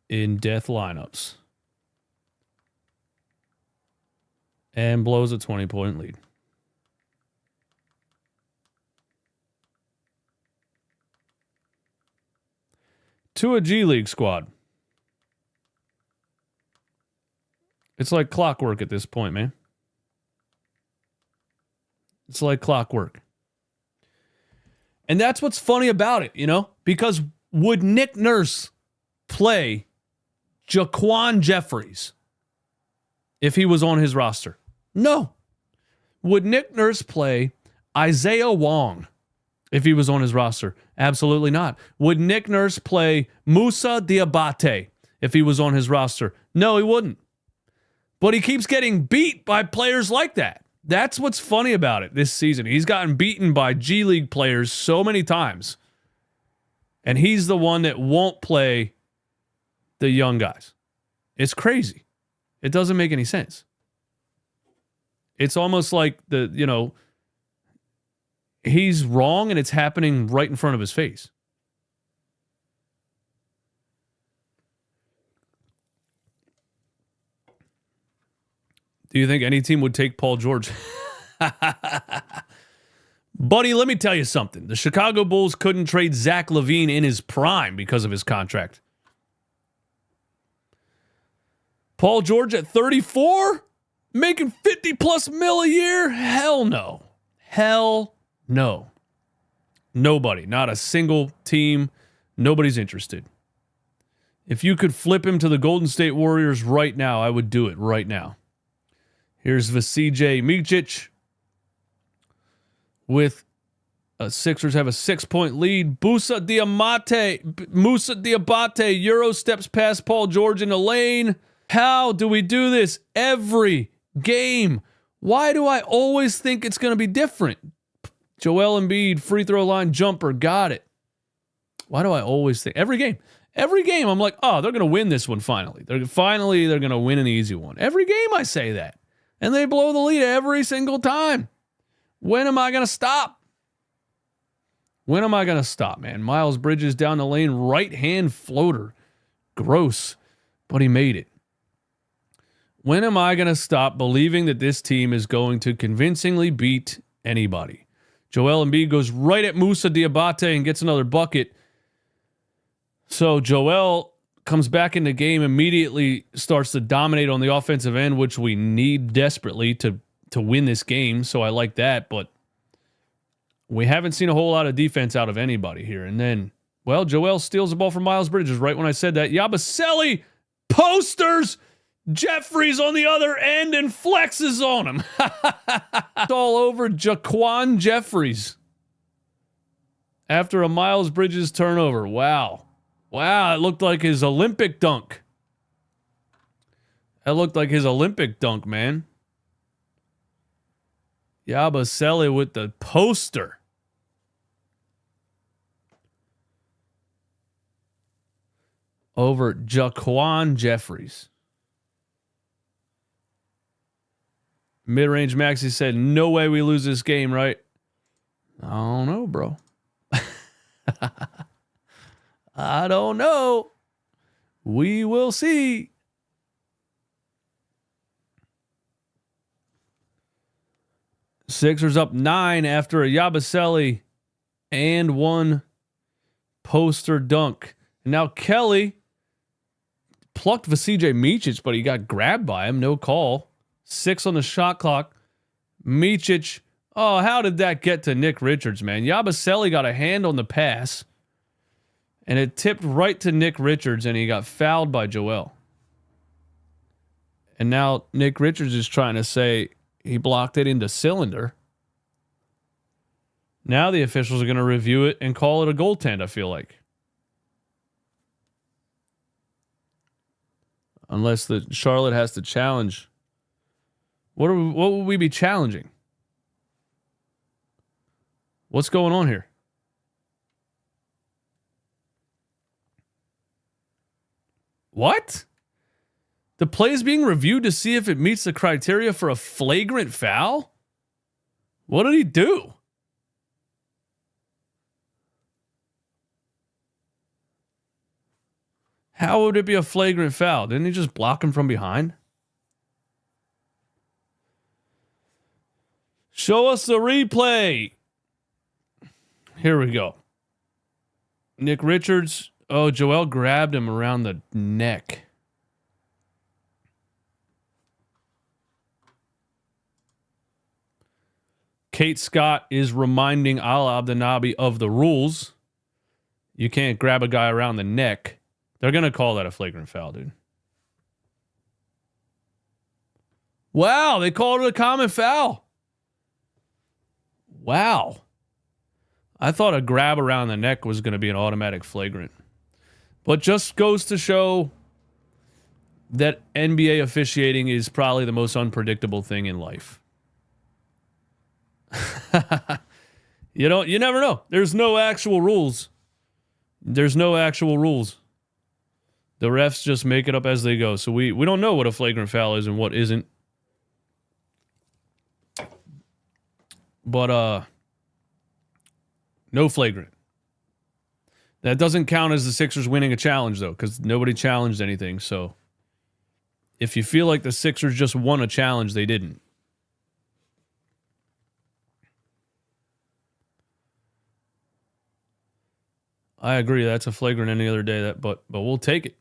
in death lineups and blows a 20-point lead. To a G League squad. It's like clockwork at this point, man. It's like clockwork. And that's what's funny about it, you know? Because would Nick Nurse play Jaquan Jeffries if he was on his roster? No. Would Nick Nurse play Isaiah Wong if he was on his roster? Absolutely not. Would Nick Nurse play Musa Diabate if he was on his roster? No, he wouldn't. But he keeps getting beat by players like that. That's what's funny about it this season. He's gotten beaten by G League players so many times. And he's the one that won't play the young guys. It's crazy. It doesn't make any sense. It's almost like he's wrong and it's happening right in front of his face. Do you think any team would take Paul George? Buddy, let me tell you something. The Chicago Bulls couldn't trade Zach LaVine in his prime because of his contract. Paul George at 34? Making 50 plus mil a year? Hell no. Hell no. Nobody. Not a single team. Nobody's interested. If you could flip him to the Golden State Warriors right now, I would do it right now. Here's Vasily Micic with Sixers have a 6-point lead. Musa Diabate Euro steps past Paul George in the lane. How do we do this every game? Why do I always think it's going to be different? Joel Embiid, free throw line jumper, got it. Why do I always think every game? Every game I'm like, oh, they're going to win this one finally. They're going to win an easy one. Every game I say that. And they blow the lead every single time. When am I going to stop? When am I going to stop, man? Miles Bridges down the lane, right-hand floater. Gross, but he made it. When am I going to stop believing that this team is going to convincingly beat anybody? Joel Embiid goes right at Musa Diabate and gets another bucket. So Joel comes back in the game, immediately starts to dominate on the offensive end, which we need desperately to win this game. So I like that, but we haven't seen a whole lot of defense out of anybody here. And then, well, Joel steals the ball from Miles Bridges right when I said that. Yabusele posters Jeffries on the other end and flexes on him. It's all over Jaquan Jeffries after a Miles Bridges turnover. Wow. Wow, it looked like his Olympic dunk. That looked like his Olympic dunk, man. Yabusele with the poster. over Jaquan Jeffries. Mid-range Maxi said, no way we lose this game, right? I don't know, bro. I don't know. We will see. Sixers up 9 after a Yabusele and 1 poster dunk. And now Kelly plucked Vasile Micic, but he got grabbed by him. No call. 6 on the shot clock. Micic. Oh, how did that get to Nick Richards, man? Yabusele got a hand on the pass, and it tipped right to Nick Richards, and he got fouled by Joel. And now Nick Richards is trying to say he blocked it into cylinder. Now the officials are going to review it and call it a goaltend, I feel like. Unless the Charlotte has to challenge. What would we be challenging? What's going on here? What? The play is being reviewed to see if it meets the criteria for a flagrant foul? What did he do? How would it be a flagrant foul? Didn't he just block him from behind? Show us the replay. Here we go. Nick Richards. Oh, Joel grabbed him around the neck. Kate Scott is reminding Al Abdenabi of the rules. You can't grab a guy around the neck. They're going to call that a flagrant foul, dude. Wow, they called it a common foul. Wow. I thought a grab around the neck was going to be an automatic flagrant. But just goes to show that NBA officiating is probably the most unpredictable thing in life. You never know. There's no actual rules. There's no actual rules. The refs just make it up as they go. So we don't know what a flagrant foul is and what isn't. But no flagrant. That doesn't count as the Sixers winning a challenge, though, because nobody challenged anything. So if you feel like the Sixers just won a challenge, they didn't. I agree. That's a flagrant any other day. But we'll take it.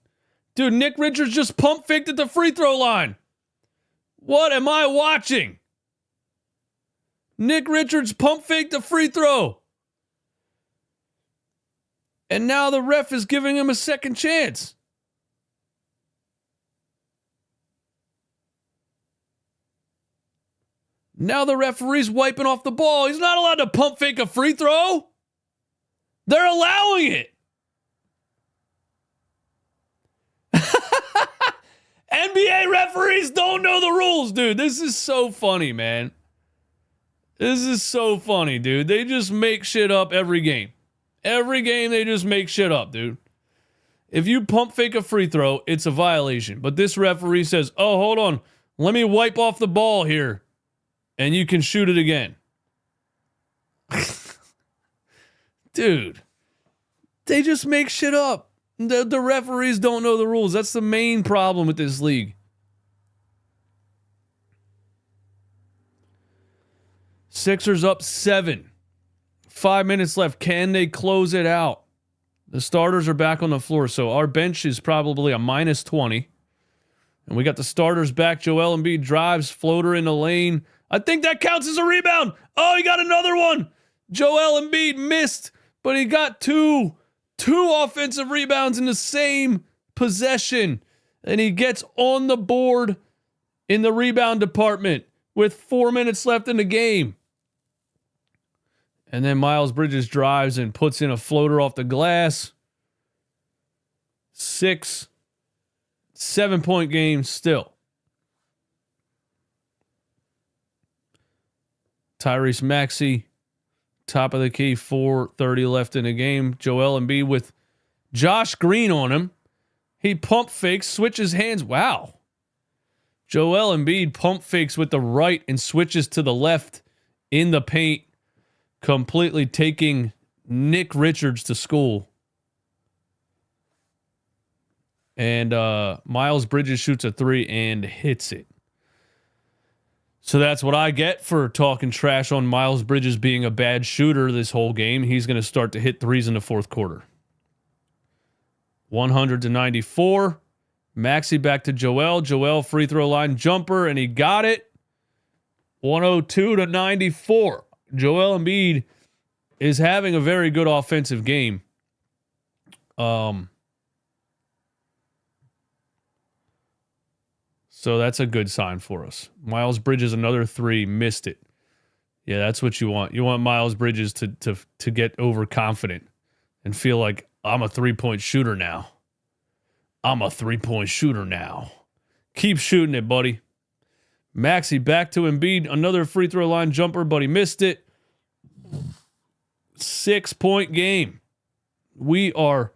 Dude, Nick Richards just pump faked at the free throw line. What am I watching? Nick Richards pump faked the free throw. And now the ref is giving him a second chance. Now the referee's wiping off the ball. He's not allowed to pump fake a free throw. They're allowing it. NBA referees don't know the rules, dude. This is so funny, man. This is so funny, dude. They just make shit up every game. Every game they just make shit up, dude. If you pump fake a free throw, it's a violation. But this referee says, oh, hold on. Let me wipe off the ball here. And you can shoot it again. Dude, they just make shit up. The referees don't know the rules. That's the main problem with this league. Sixers up 7. 5 minutes left. Can they close it out? The starters are back on the floor, so our bench is probably a minus 20. And we got the starters back. Joel Embiid drives, floater in the lane. I think that counts as a rebound. Oh, he got another one. Joel Embiid missed, but he got two offensive rebounds in the same possession. And he gets on the board in the rebound department with 4 minutes left in the game. And then Miles Bridges drives and puts in a floater off the glass. 7-point game still. Tyrese Maxey, top of the key, 4:30 left in the game. Joel Embiid with Josh Green on him. He pump fakes, switches hands. Wow. Joel Embiid pump fakes with the right and switches to the left in the paint, completely taking Nick Richards to school. And Miles Bridges shoots a 3 and hits it. So that's what I get for talking trash on Miles Bridges being a bad shooter this whole game. He's going to start to hit threes in the fourth quarter. 100-94. Maxey back to Joel. Joel free throw line jumper, and he got it. 102-94. Joel Embiid is having a very good offensive game. So that's a good sign for us. Miles Bridges, another 3, missed it. Yeah, that's what you want. You want Miles Bridges to get overconfident and feel like, I'm a 3-point shooter now. I'm a 3-point shooter now. Keep shooting it, buddy. Maxey back to Embiid. Another free throw line jumper, but he missed it. 6-point game. We are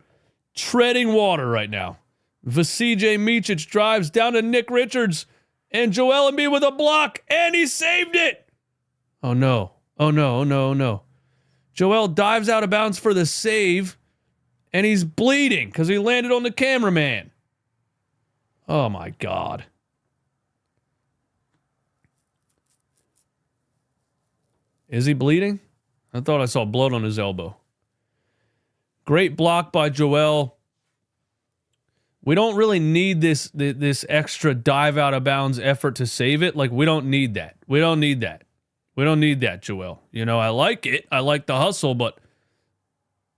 treading water right now. Vasily Micic drives down to Nick Richards, and Joel Embiid with a block, and he saved it. Oh, no. Oh, no. Oh, no. Oh, no. Joel dives out of bounds for the save, and he's bleeding because he landed on the cameraman. Oh, my God. Is he bleeding? I thought I saw blood on his elbow. Great block by Joel. We don't really need this extra dive out of bounds effort to save it. Like, we don't need that. We don't need that. We don't need that, Joel. You know, I like it. I like the hustle, but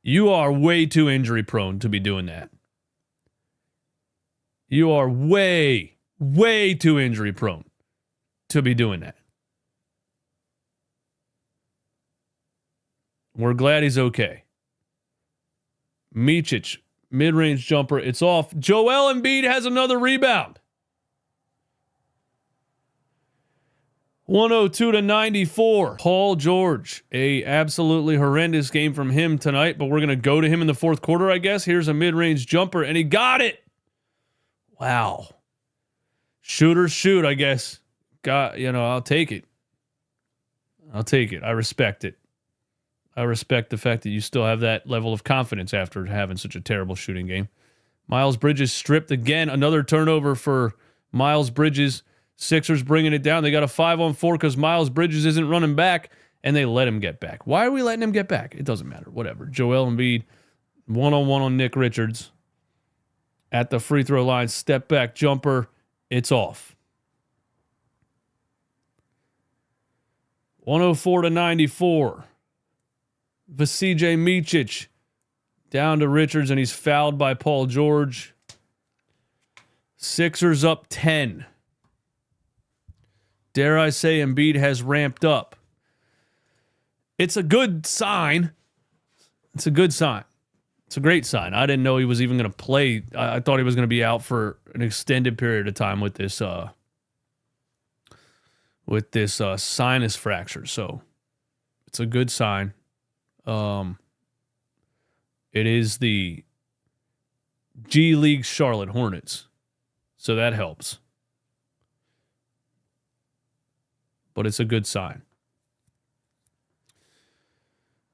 you are way too injury prone to be doing that. You are way, way too injury prone to be doing that. We're glad he's okay. Micic, mid-range jumper. It's off. Joel Embiid has another rebound. 102-94. Paul George, a absolutely horrendous game from him tonight, but we're going to go to him in the fourth quarter, I guess. Here's a mid-range jumper, and he got it. Wow. Shooters shoot, I guess. I'll take it. I'll take it. I respect it. I respect the fact that you still have that level of confidence after having such a terrible shooting game. Miles Bridges stripped again. Another turnover for Miles Bridges. Sixers bringing it down. They got a 5-on-4 because Miles Bridges isn't running back, and they let him get back. Why are we letting him get back? It doesn't matter. Whatever. Joel Embiid, 1-on-1 on Nick Richards. At the free throw line, step back jumper. It's off. 104-94. Vasily Micic down to Richards, and he's fouled by Paul George. Sixers up 10. Dare I say Embiid has ramped up. It's a good sign. It's a good sign. It's a great sign. I didn't know he was even going to play. I thought he was going to be out for an extended period of time with this sinus fracture. So it's a good sign. It is the G League Charlotte Hornets, so that helps. But it's a good sign.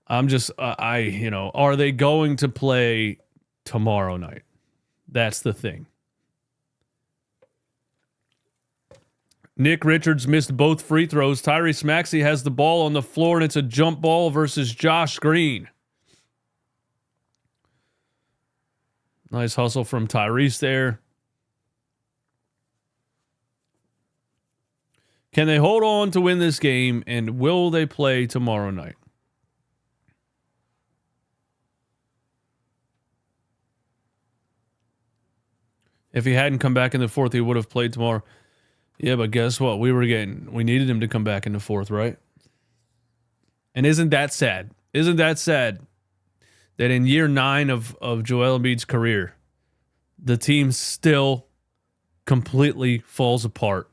I'm just, are they going to play tomorrow night? That's the thing. Nick Richards missed both free throws. Tyrese Maxey has the ball on the floor, and it's a jump ball versus Josh Green. Nice hustle from Tyrese there. Can they hold on to win this game, and will they play tomorrow night? If he hadn't come back in the fourth, he would have played tomorrow. Yeah, but guess what? We needed him to come back in the fourth, right? And isn't that sad? Isn't that sad that in year 9 of Joel Embiid's career, the team still completely falls apart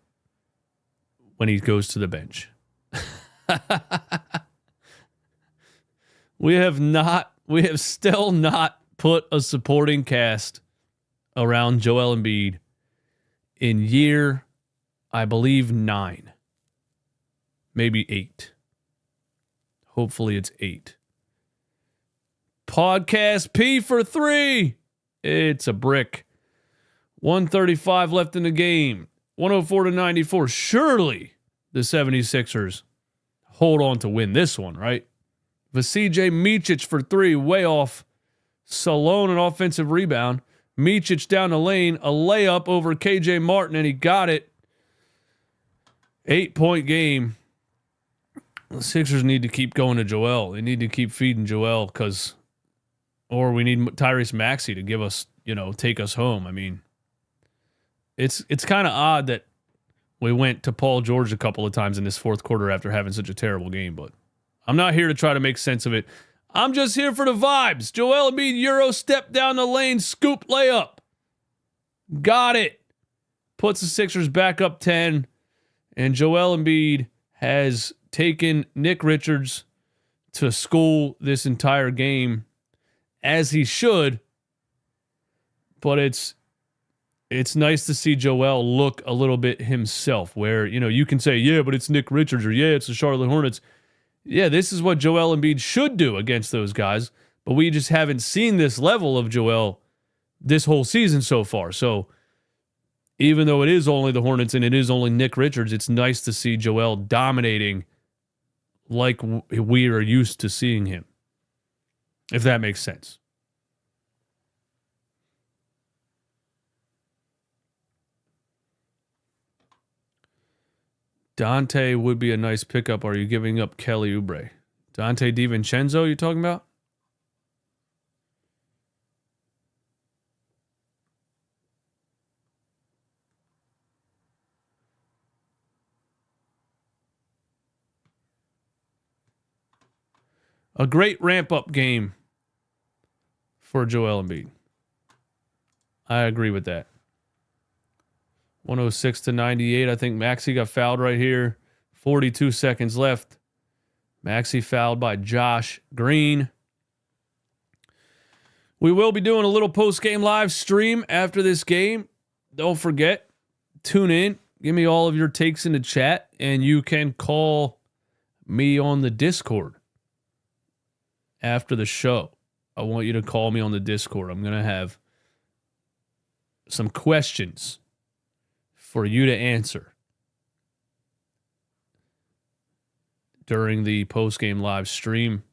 when he goes to the bench? We have still not put a supporting cast around Joel Embiid in year, I believe, 9. Maybe 8. Hopefully it's 8. Podcast P for 3. It's a brick. 135 left in the game. 104-94. Surely the 76ers hold on to win this one, right? Vasily Micic for 3, way off. Salone, an offensive rebound. Micic down the lane, a layup over KJ Martin, and he got it. 8-point game. The Sixers need to keep going to Joel. They need to keep feeding Joel or we need Tyrese Maxey to give us, take us home. I mean, it's kind of odd that we went to Paul George a couple of times in this fourth quarter after having such a terrible game, but I'm not here to try to make sense of it. I'm just here for the vibes. Joel Embiid, Euro step down the lane, scoop layup. Got it. Puts the Sixers back up 10, and Joel Embiid has taken Nick Richards to school this entire game, as he should. But it's nice to see Joel look a little bit himself, where, you can say, yeah, but it's Nick Richards, or yeah, it's the Charlotte Hornets. Yeah, this is what Joel Embiid should do against those guys, but we just haven't seen this level of Joel this whole season so far. So even though it is only the Hornets and it is only Nick Richards, it's nice to see Joel dominating like we are used to seeing him, if that makes sense. Dante would be a nice pickup. Are you giving up Kelly Oubre? Dante DiVincenzo, you talking about? A great ramp-up game for Joel Embiid. I agree with that. 106-98. I think Maxey got fouled right here. 42 seconds left. Maxey fouled by Josh Green. We will be doing a little post-game live stream after this game. Don't forget, tune in. Give me all of your takes in the chat, and you can call me on the Discord after the show. I want you to call me on the Discord. I'm going to have some questions for you to answer during the post-game live stream.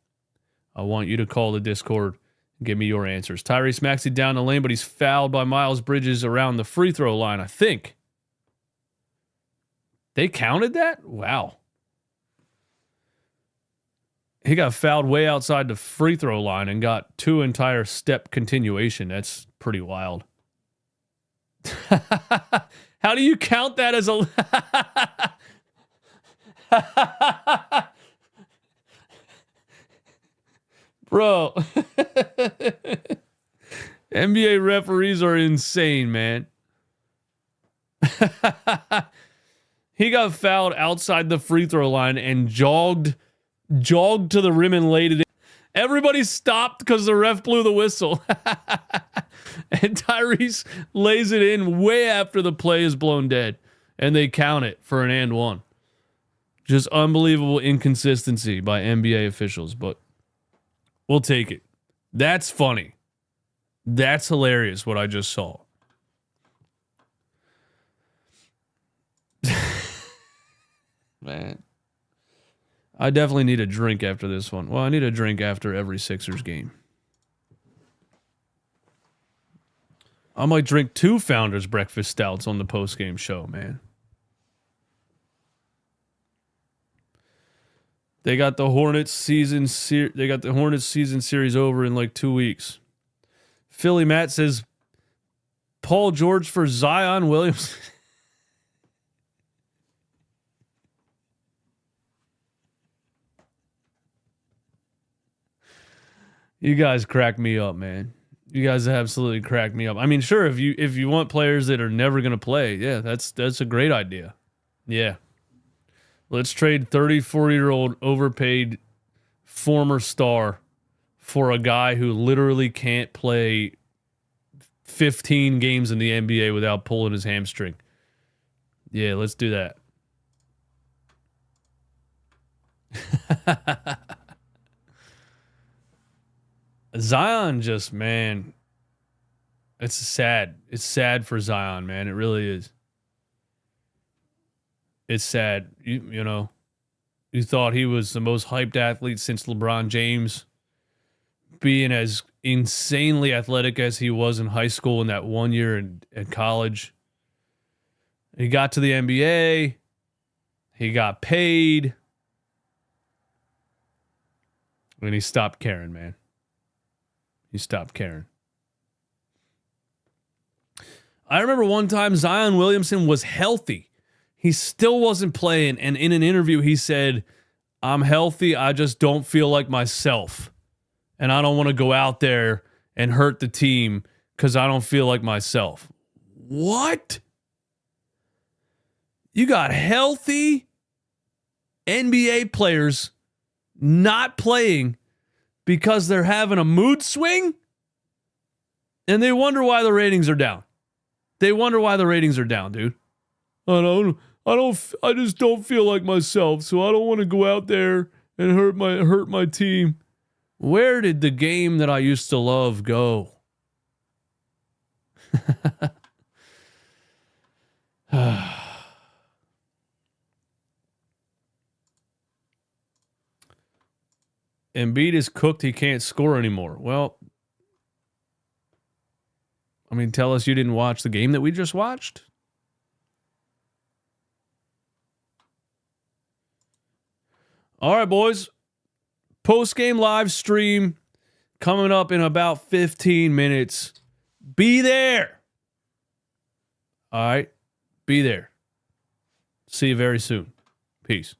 I want you to call the Discord and give me your answers. Tyrese Maxey down the lane, but he's fouled by Miles Bridges around the free throw line, I think. They counted that? Wow. He got fouled way outside the free throw line and got 2 entire step continuation. That's pretty wild. How do you count that as a... Bro. NBA referees are insane, man. He got fouled outside the free throw line and jogged to the rim and laid it in. Everybody stopped because the ref blew the whistle. And Tyrese lays it in way after the play is blown dead. And they count it for an and one. Just unbelievable inconsistency by NBA officials. But we'll take it. That's funny. That's hilarious what I just saw. Man. I definitely need a drink after this one. Well, I need a drink after every Sixers game. I might drink 2 Founders Breakfast Stouts on the post-game show, man. They got the Hornets season series over in like 2 weeks. Philly Matt says Paul George for Zion Williams. You guys crack me up, man. You guys absolutely crack me up. I mean, sure, if you want players that are never going to play, yeah, that's a great idea. Yeah. Let's trade 34-year-old overpaid former star for a guy who literally can't play 15 games in the NBA without pulling his hamstring. Yeah, let's do that. Zion just, man, it's sad. It's sad for Zion, man. It really is. It's sad. You know, you thought he was the most hyped athlete since LeBron James, being as insanely athletic as he was in high school in that 1 year in college. He got to the NBA. He got paid. And he stopped caring, man. He stopped caring. I remember one time Zion Williamson was healthy. He still wasn't playing. And in an interview, he said, I'm healthy. I just don't feel like myself. And I don't want to go out there and hurt the team because I don't feel like myself. What? You got healthy NBA players not playing because they're having a mood swing? And they wonder why the ratings are down. They wonder why the ratings are down, dude. I just don't feel like myself, so I don't want to go out there and hurt my team. Where did the game that I used to love go? Embiid is cooked. He can't score anymore. Well, I mean, tell us you didn't watch the game that we just watched. All right, boys. Post-game live stream coming up in about 15 minutes. Be there. All right. Be there. See you very soon. Peace.